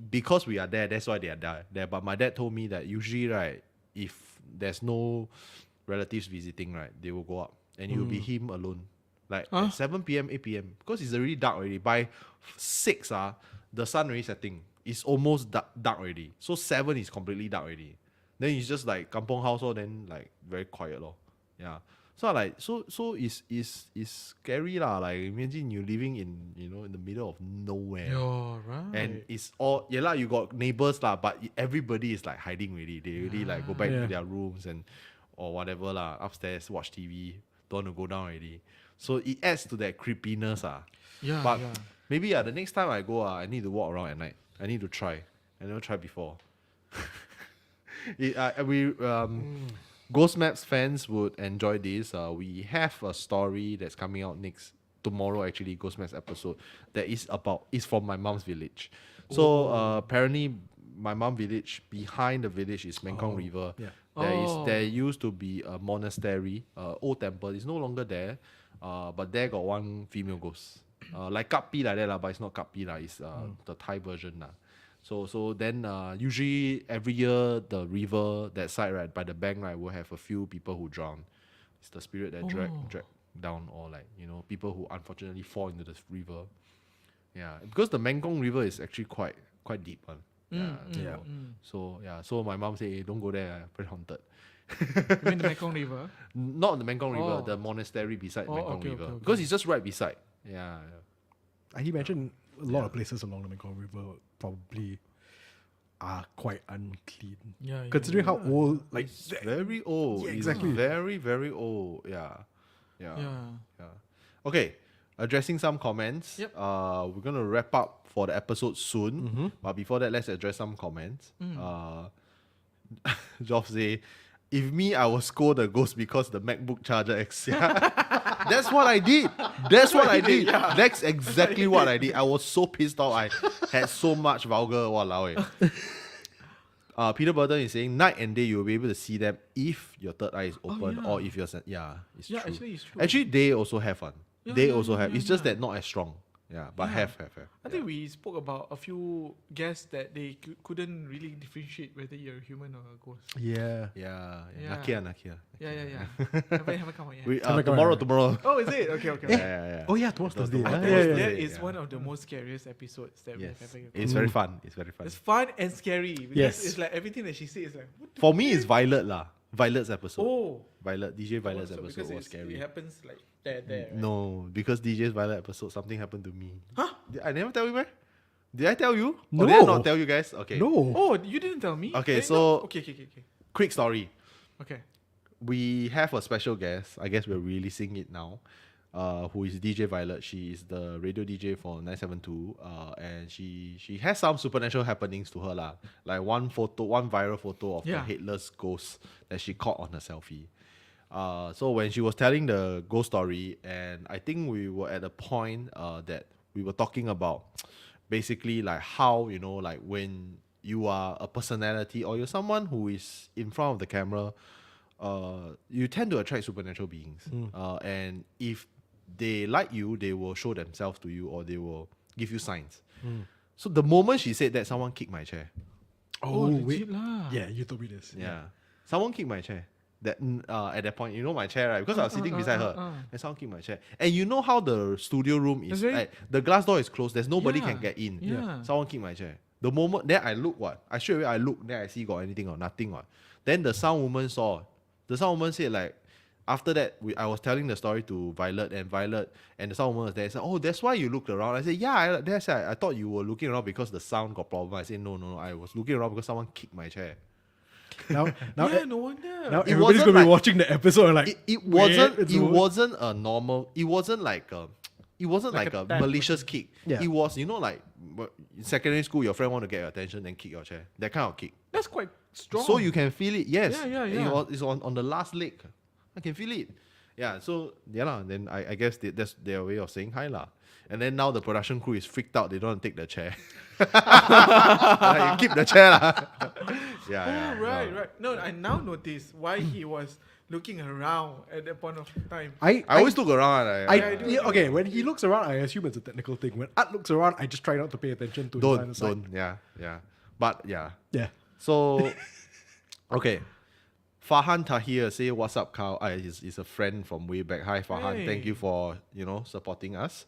because we are there, that's why they are there. But my dad told me that usually, right, if there's no relatives visiting, right, they will go up and it will be him alone. Like at 7 p.m, 8 p.m. Because it's already dark already. By 6, the sun already setting. It's almost dark already. So 7 is completely dark already. Then it's just like kampong house, then like very quiet lor. Yeah. So like so it's scary lah. Like imagine you living in in the middle of nowhere. You're right. And it's all you got neighbors lah, but everybody is like hiding really. They really like go back to their rooms and or whatever lah, upstairs watch TV. Don't want to go down already. So it adds to that creepiness Yeah. But maybe the next time I go I need to walk around at night. I need to try. I never tried before. Ghost Maps fans would enjoy this. We have a story that's coming out tomorrow actually, Ghost Maps episode, that is from my mom's village. So apparently my mom's village, behind the village is Mekong River. Yeah. There used to be a monastery, old temple. It's no longer there. But there got one female ghost. Like Kapi like that lah, but it's not Kapi lah, it's the Thai version lah. So then usually every year the river that side, right, by the bank, right, will have a few people who drown. It's the spirit that drag down, or like people who unfortunately fall into the river. Yeah, because the Mekong River is actually quite deep one. So my mom say, don't go there, very haunted. You mean the Mekong River? Not the Mekong River, the monastery beside Mekong River. Okay. Because it's just right beside. Yeah. He mentioned a lot of places along the Mekong River probably are quite unclean. Yeah. Considering how old, like It's very old. Yeah, It's exactly. very, very old. Yeah. Okay. Addressing some comments. Yep. We're gonna wrap up for the episode soon. But before that, let's address some comments. Joff say, if me, I will scold the ghost because the MacBook charger X. That's what I did. That's what I did. That's exactly what I did. I was so pissed off. I had so much vulgar. Walao. Peter Burton is saying night and day you'll be able to see them if your third eye is open yeah. or if you're it's true. Actually, it's true. Actually, they also have one. Yeah, They yeah, also yeah, have. yeah, It's just yeah. that not as strong. Yeah, but Yeah. have. I think we spoke about a few guests that they couldn't really differentiate whether you're a human or a ghost. Yeah. Yeah. Yeah. Nakia. Yeah. haven't come out yet. We, Come tomorrow. Oh, is it? Okay. Yeah. Oh yeah, tomorrow's Thursday. tomorrow. Yeah, Thursday. yeah, That yeah. is one of the most scariest episodes that Yes. we've ever. It's very fun. It's very fun. It's fun and scary. Because Yes. it's like everything that she says is like. What the For me, it's Violet lah. Violet's episode. Oh. DJ Violet's So episode because was it scary. happens like there. Right? No, because DJ's Violet episode, something happened to me. Huh? I never tell you, man. Did I tell you? No. Or did I not tell you guys? Okay. No. Oh, you didn't tell me. Okay, No. so- Okay. Quick story. Okay. We have a special guest. I guess we're releasing it now. Who is DJ Violet? She is the radio DJ for 972. And she has some supernatural happenings to her lah. Like one viral photo of the Yeah. headless ghost that she caught on her selfie. So when she was telling the ghost story, and I think we were at a point that we were talking about basically like how, like when you are a personality or you're someone who is in front of the camera, you tend to attract supernatural beings. And if they like you, they will show themselves to you or they will give you signs. So the moment she said that, someone kicked my chair. Oh, wait. legit lah. Yeah, you told me this. Yeah. Someone kicked my chair. That at that point, my chair, right? Because I was sitting beside her. And someone kicked my chair. And you know how the studio room is, That's right. like, the glass door is closed. There's nobody Yeah. can get in. Yeah. Someone kicked my chair. The moment, then I look I straight away I look, then I see got anything or nothing what. Then the sound woman saw. The sound woman said like, after that, I was telling the story to Violet and the sound woman was there. Said, "Oh, that's why you looked around." I said, "Yeah." I thought you were looking around because the sound got problem. I said, "No. I was looking around because someone kicked my chair." Now, Yeah, no wonder. now It everybody's wasn't gonna be like- watching the episode and like It wait, wasn't. it's It over. wasn't a normal. It wasn't like a. It wasn't Like like, a a tap malicious kick. Yeah. It was, like in secondary school, your friend want to get your attention, then kick your chair. That kind of kick. That's quite strong. So you can feel it. Yes. Yeah. It's on the last leg. I can feel it. Yeah. So lah. Then I guess that's their way of saying hi lah. And then now the production crew is freaked out. They don't want to take the chair. You keep the chair lah. Yeah. Right. No, I now notice why he was looking around at that point of time. I I always look around. okay, when he looks around, I assume it's a technical thing. When Art looks around, I just try not to pay attention to his line of sight. don't. Yeah. But yeah. Yeah. So, okay. Farhan Tahir say, "What's up, Carl?" He's a friend from way back. Hi, Farhan. Hey. Thank you for supporting us.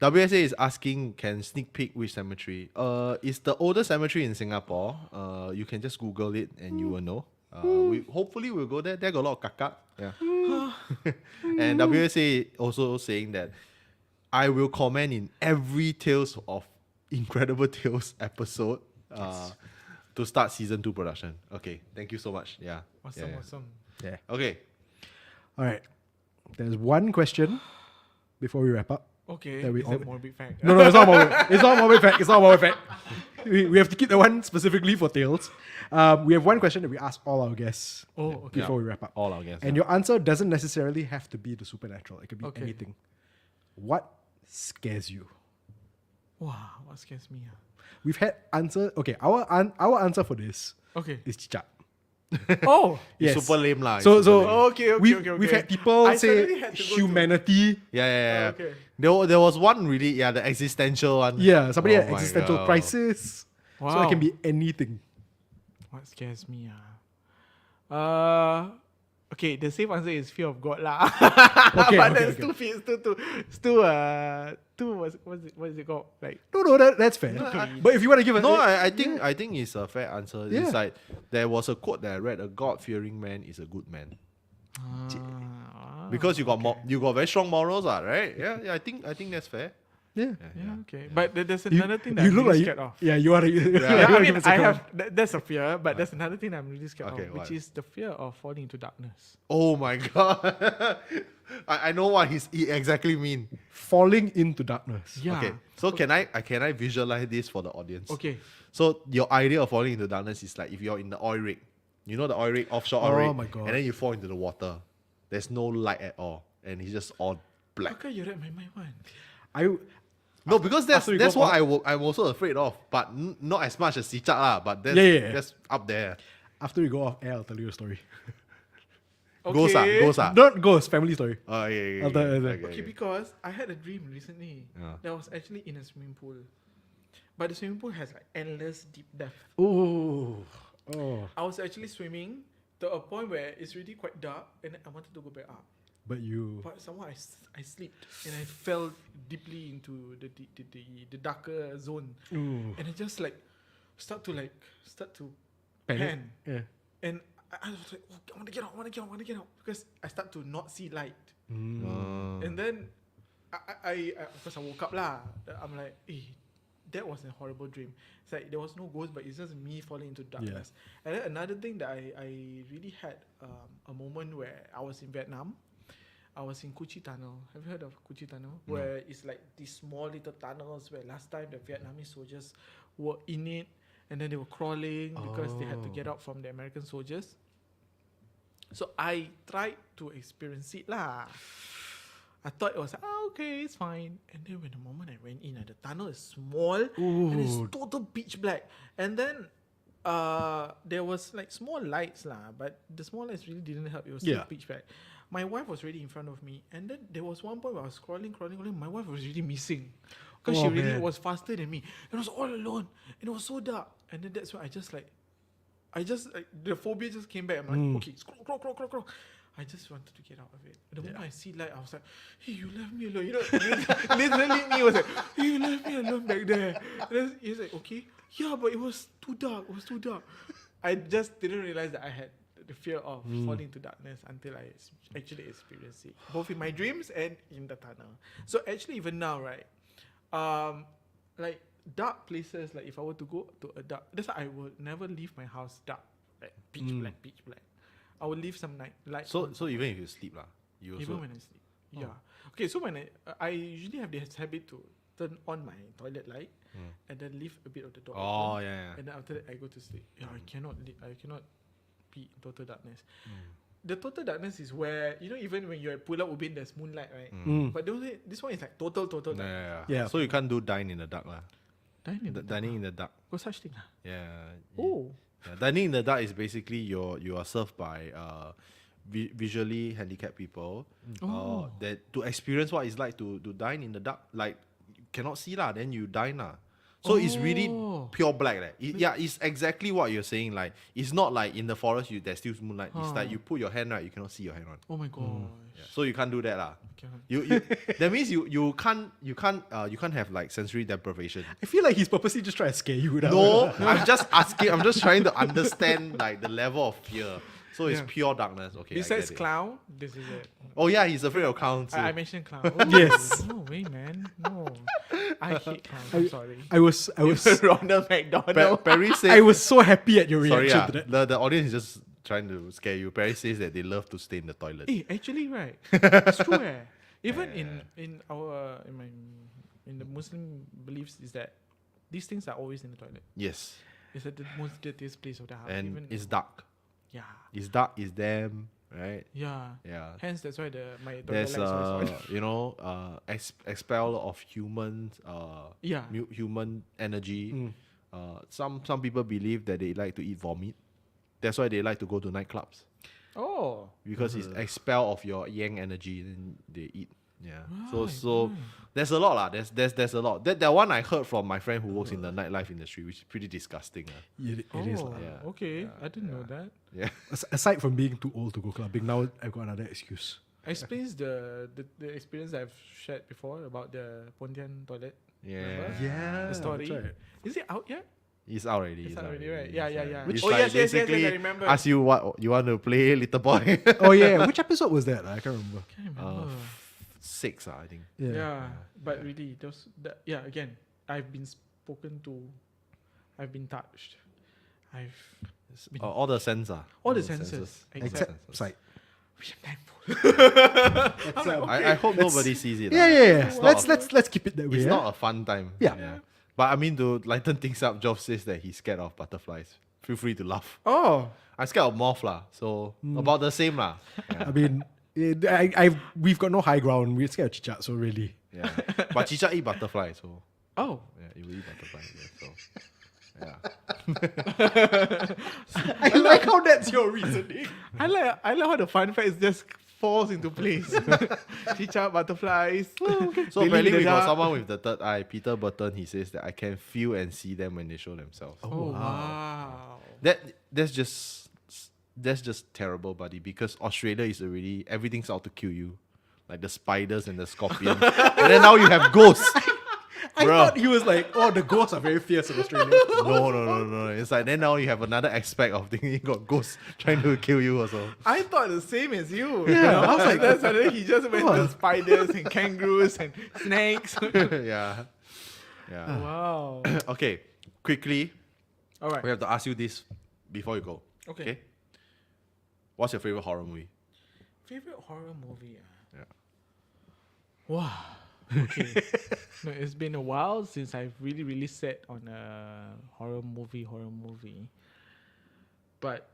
WSA is asking, can sneak peek which cemetery? It's the oldest cemetery in Singapore. You can just Google it and you will know. Hopefully we'll go there. There got a lot of kakak. Yeah. And WSA also saying that I will comment in every Tales of Incredible Tales episode to start season 2 production. Okay, thank you so much. Yeah. Awesome. Yeah. Okay. All right. There's one question before we wrap up. Okay. That we Is all- that morbid fact? No, it's not morbid. It's not morbid fact. It's not morbid fact. We have to keep the one specifically for Tales. We have one question that we ask all our guests Oh, okay. before we wrap up. All our guests. And your answer doesn't necessarily have to be the supernatural. It could be Okay. anything. What scares you? Wow, what scares me? We've had answer. Okay, our answer for this Okay. is Chichap. Oh, It's Yes. super lame lah. It's So super lame. okay. We've had people I say suddenly had to go to- humanity. Yeah. Okay. There was one really, the existential one. Yeah, somebody Oh had my existential God. crisis. So Wow. it can be anything. What scares me? Okay, the safe answer is fear of God lah. Okay, but okay, that's too what is it called? Like No, that's fair. But if you want to give a No, I think it's a fair answer. Yeah. It's like there was a quote that I read: "A God-fearing man is a good man." Because you got you got very strong morals, right? Yeah. I think that's fair. yeah. yeah, okay. But there's You, another thing that you I'm look really like scared of. Yeah, you are. Yeah, I mean, I have that's a fear, but there's another thing I'm really scared Okay, of, which what? is the fear of falling into darkness. Oh my God! I know what he exactly mean. falling into darkness. Yeah. Okay, so can I visualize this for the audience? Okay. So your idea of falling into darkness is like if you're in the oil rig, you know the oil rig, offshore oil Oh rig, my God. and then you fall into the water. There's no light at all, and it's just all How black. come you read my mind one? No, because that's after you go what for- I'm also afraid of, but not as much as Sichat lah. But that's, Yeah. that's up there. After we go off air, I'll tell you a story. Ghost ah. Not ghost, family story. Oh yeah. I'll tell- Okay, because I had a dream recently Yeah. that was actually in a swimming pool. But the swimming pool has like endless deep depth. Oh. I was actually swimming to a point where it's really quite dark and I wanted to go back up. But you. But somehow I slipped and I fell deeply into the darker zone. Ooh. And I just start to Panic. pan. Yeah. And I was like, oh, I want to get out. Because I start to not see light. And then I of course I woke up lah. I'm like, that was a horrible dream. It's like there was no ghost, but it's just me falling into darkness. And then another thing that I really had a moment where I was in Vietnam. I was in Kuchi Tunnel. Have you heard of Kuchi Tunnel? No. Where it's like these small little tunnels where last time the Vietnamese soldiers were in it and then they were crawling because they had to get out from the American soldiers. So I tried to experience it lah. I thought it was okay, it's fine. And then when the moment I went in, the tunnel is small and it's total pitch black. And then there was like small lights lah, but the small lights really didn't help. It was still pitch black. My wife was already in front of me, and then there was one point where I was crawling. My wife was really missing because she really was faster than me. And I was all alone, and it was so dark. And then that's why I just the phobia just came back. I'm like, okay, crawl. I just wanted to get out of it. And the moment I see light, I was like, hey, you left me alone. You know, literally me was like, hey, you left me alone back there. And then he's like, okay, yeah, but it was too dark. I just didn't realize that I had the fear of falling into darkness until I actually experienced it, both in my dreams and in the tunnel. So actually, even now, right, like dark places, like if I were to go to a dark, that's why I will never leave my house dark, like pitch black. I will leave some light. So even if you sleep lah, you also. Even when I sleep, yeah. Okay, so when I usually have this habit to turn on my toilet light and then leave a bit of the door open. Yeah. And then after that I go to sleep. Yeah, I cannot be in total darkness. The total darkness is where, you know, even when you're at Pulau Ubin, there's moonlight, right? But this one is like total darkness. Yeah. So you can't do dine in the dark lah. Dining in the dark. Got such thing? Yeah. Oh. Yeah, dining in the dark is basically you are served by visually handicapped people that to experience what it's like to dine in the dark, like you cannot see lah, then you dine lah. So it's really pure black. It's exactly what you're saying. Like it's not like in the forest there's still moonlight. It's like you put your hand right, you cannot see your hand on. Oh my god. Yeah. So you can't do that lah. Cannot. You that means you can't have like sensory deprivation. I feel like he's purposely just trying to scare you. No, I'm just asking. I'm just trying to understand like the level of fear. So it's pure darkness. Okay. Besides clown, this is it. Oh yeah, he's afraid of clowns. I mentioned clown. Yes. No way, man. No. I hate clowns. I'm sorry. I was Ronald McDonald. Perry says. I was so happy at your Sorry, reaction to that. the audience is just trying to scare you. Perry says that they love to stay in the toilet. Actually, right. It's true. Even in the Muslim beliefs is that these things are always in the toilet. Yes. It's at the most dirtiest place of the house. And even it's dark. Yeah. It's dark. It's damp. Right. Yeah. Yeah. Hence, that's why my toilet There's lights always on. expel of human human energy. Some people believe that they like to eat vomit. That's why they like to go to nightclubs. Oh. Because it's expel of your yang energy, then they eat. Yeah. Right, So there's a lot lah. There's a lot. That one I heard from my friend who works in the nightlife industry, which is pretty disgusting. It is. Yeah. Okay. I didn't know that. Yeah. Aside from being too old to go clubbing, now I've got another excuse. Explains the experience I've shared before about the Pontian toilet. Yeah. Remember? Yeah. The story. that's right. Is it out yet? It's out already. It's out already, right? Yeah. It's Yes, basically I remember. ask you what you want to play, little boy. Oh yeah, which episode was that? I can't remember. Can't remember. 6, I think. Yeah. But really, again, I've been spoken to, I've been touched, All the senses. all the senses, Except sight. which I'm thankful. I'm like, okay. I hope nobody sees it. Yeah. It's not Let's keep it that way. It's yeah? not a fun time. Yeah. But I mean, to lighten things up, Joff says that he's scared of butterflies. Feel free to laugh. Oh, I'm scared of moth lah. So about the same lah. Yeah. I mean, we've got no high ground. We're scared of chichat, so really. Yeah. But Chicha eat butterfly, so Oh, yeah, you will eat butterfly. Yeah, so yeah. I like how that's your reasoning. I like how the fun facts just falls into place. Chicha, butterflies. So They live apparently in the we got dark. someone with the third eye, Peter Burton. He says that I can feel and see them when they show themselves. Oh, wow. That's just terrible, buddy. Because Australia is already everything's out to kill you, like the spiders and the scorpion, and then now you have ghosts. I Bro. thought he was like, oh, the ghosts are very fierce in Australia. No. It's like then now you have another aspect of thinking you got ghosts trying to kill you also. I thought the same as you. Yeah, I was like, then suddenly he just went to spiders and kangaroos and snakes. Yeah. Wow. Okay, quickly, All right. we have to ask you this before you go. Okay. What's your favorite horror movie? Favorite horror movie? Yeah. Wow. Okay. No, it's been a while since I've really sat on a horror movie. But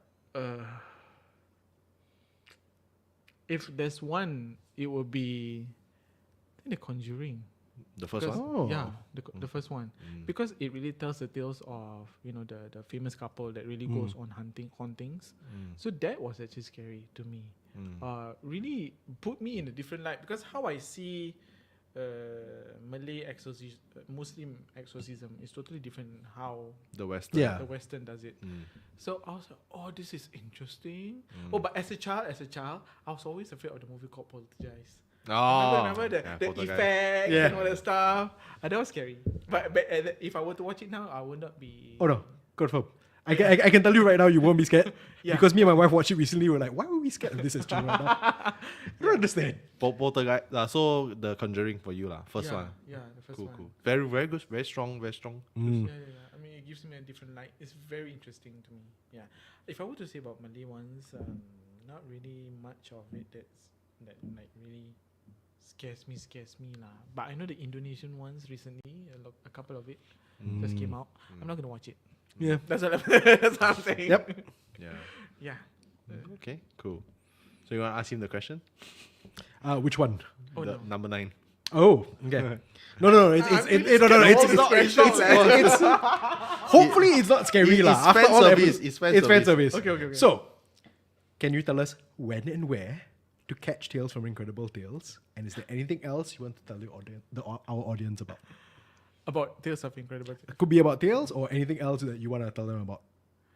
if there's one, it would be I think The Conjuring. The first one? Oh. Yeah, the first one. Because it really tells the tales of, the famous couple that really goes on hauntings. So that was actually scary to me. Really put me in a different light, because how I see Malay exorcism, Muslim exorcism is totally different how The Western. Yeah. the Western does it. So I was like, oh, this is interesting. Oh, but as a child, I was always afraid of the movie called Poltergeist. Oh, Remember the Poltergeist. effects Yeah. and all that stuff. That was scary. But if I were to watch it now, I would not be. Oh no, confirm. I can tell you right now, you won't be scared. Yeah. Because me and my wife watched it recently. We're like, why were we scared of this as children right now? You don't understand. Poltergeist. So The Conjuring for you, first one. Yeah, the first Cool, one. cool. Very, very good. Very strong, very strong. Yeah. I mean, it gives me a different light. It's very interesting to me. Yeah. If I were to say about Malay ones, not really much of it that like really scares me lah. But I know the Indonesian ones recently, a couple of it just came out. I'm not gonna watch it. Yeah. That's what I'm saying. Yep. Yeah. Yeah. Okay, cool. So you want to ask him the question? Which one? Oh, no. Number 9. Oh, okay. No. Hopefully it's not scary lah. It's After fan all the service. episodes- It's fan It's fan service. service. Okay. So, can you tell us when and where to catch tales from Incredible Tales? And is there anything else you want to tell our audience about? About Tales of Incredible Tales. It could be about tales or anything else that you want to tell them about,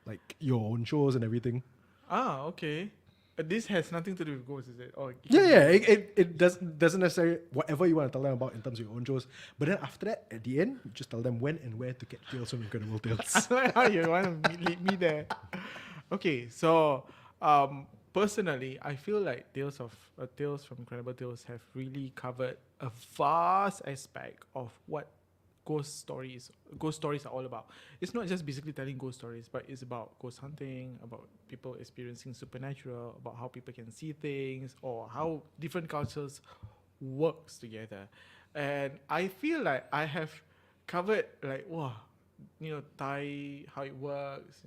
like your own shows and everything. Ah, okay. This has nothing to do with ghosts, is it? Or Yeah. It doesn't necessarily whatever you want to tell them about in terms of your own shows. But then after that, at the end, you just tell them when and where to get tales from Incredible Tales. How you want to lead me there? Okay, so personally, I feel like Tales from Incredible Tales have really covered a vast aspect of what ghost stories are all about. It's not just basically telling ghost stories, but it's about ghost hunting, about people experiencing supernatural, about how people can see things, or how different cultures works together. And I feel like I have covered like Thai, how it works,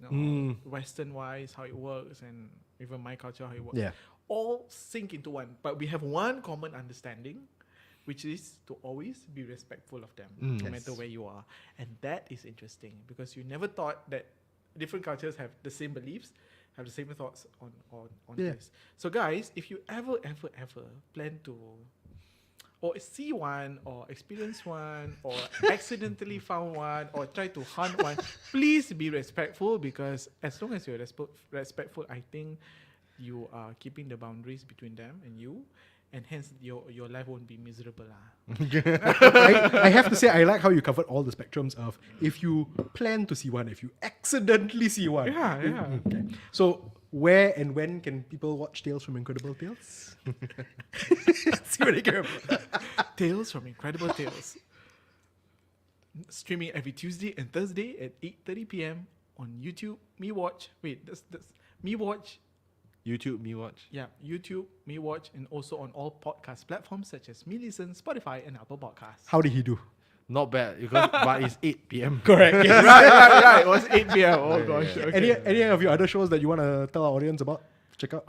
Western wise how it works, and even my culture how it works. Yeah. All sync into one, but we have one common understanding, which is to always be respectful of them, no matter where you are. And that is interesting, because you never thought that different cultures have the same beliefs, have the same thoughts on this. So guys, if you ever plan to or see one, or experience one, or accidentally found one, or try to hunt one, please be respectful, because as long as you're respectful, I think you are keeping the boundaries between them and you, and hence your life won't be miserable. I have to say, I like how you covered all the spectrums of if you plan to see one, if you accidentally see one. Yeah. Okay. So, where and when can people watch Tales from Incredible Tales? See what they care about. Tales from Incredible Tales. Streaming every Tuesday and Thursday at 8:30 p.m. on YouTube. That's Me Watch. YouTube, Me Watch. Yeah, YouTube, Me Watch, and also on all podcast platforms such as Me Listen, Spotify, and Apple Podcasts. How did he do? Not bad, but it's 8 p.m. Correct. Yes. right. It was 8 p.m. Oh gosh. yeah. Okay. Any of your other shows that you want to tell our audience about? Check out.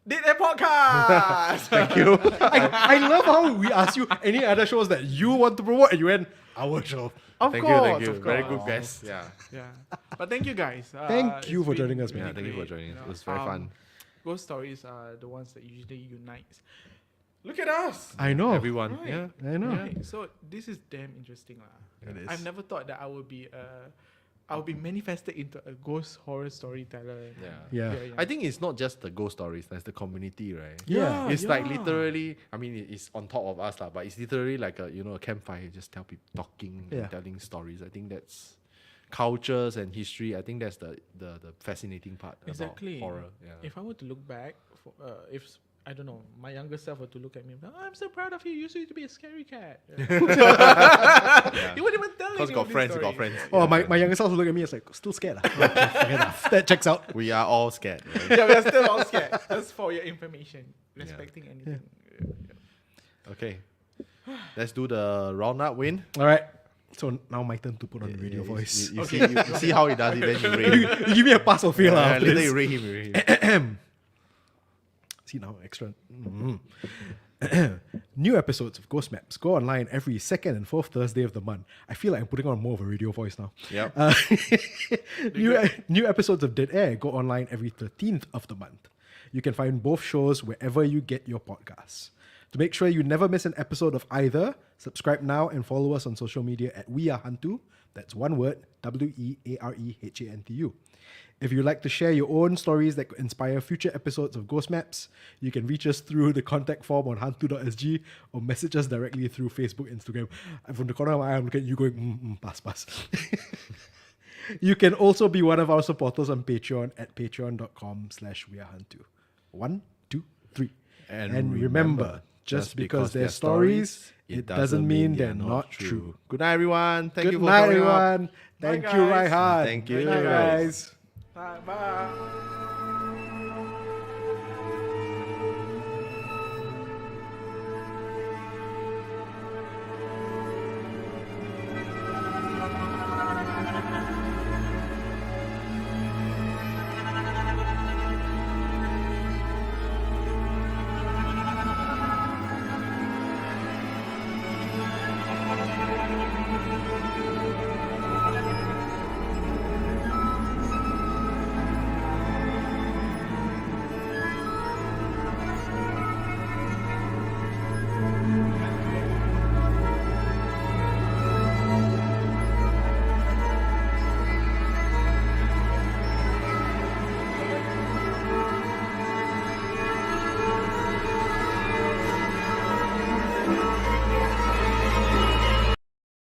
Did a podcast. Thank you. I love how we ask you any other shows that you want to promote and you went, our show. Of Thank course, you. of Very course. good guess. Yeah. Yeah, but thank you guys. Thank you It's for been joining us, man. Yeah, thank you for great, joining. you know. It was very fun. Ghost stories are the ones that usually unite. Look at us. I know. Everyone. Right. Yeah. I know. Right. So this is damn interesting, lah. It is. I've never thought that I would be manifested into a ghost horror storyteller. Yeah. Yeah. I think it's not just the ghost stories, that's the community, right? Yeah. It's like literally, I mean, it's on top of us, lah, but it's literally like a campfire, just tell people talking, Yeah. and telling stories. I think that's cultures and history. I think that's the fascinating part Exactly. about horror. Yeah. If I were to look back, if I don't know, my younger self were to look at me, oh, I'm so proud of you. You used to be a scary cat. Yeah. You wouldn't even tell Because anyone got friends, this got story. friends. Oh, Yeah. my younger self look at me as like, still scared. Okay, fair enough. That checks out. We are all scared. Right? Yeah, we are still all scared. Just for your information, respecting anything. Okay. Let's do the roundup win. All right. So now my turn to put on radio voice. You Okay. see, you see how he does it, then you rate him. You give me a pass or fail. Yeah, after later this. you rate him. You rate him. See now, extra. New episodes of Ghost Maps go online every second and fourth Thursday of the month. I feel like I'm putting on more of a radio voice now. Yep. New episodes of Dead Air go online every 13th of the month. You can find both shows wherever you get your podcasts. To make sure you never miss an episode of either, subscribe now and follow us on social media at We Are HANTU. That's one word, WeAreHantu. If you'd like to share your own stories that could inspire future episodes of Ghost Maps, you can reach us through the contact form on hantu.sg or message us directly through Facebook, Instagram. And from the corner of my eye, I'm looking at you going, pass. You can also be one of our supporters on Patreon at patreon.com/wearehantu. 1, 2, 3. And remember, just because they're stories, it doesn't mean they're not true. Good night, everyone. Thank Good you for night, showing up. everyone. Bye, Thank you, guys. Raihan. Thank you. Good night, guys. Bye.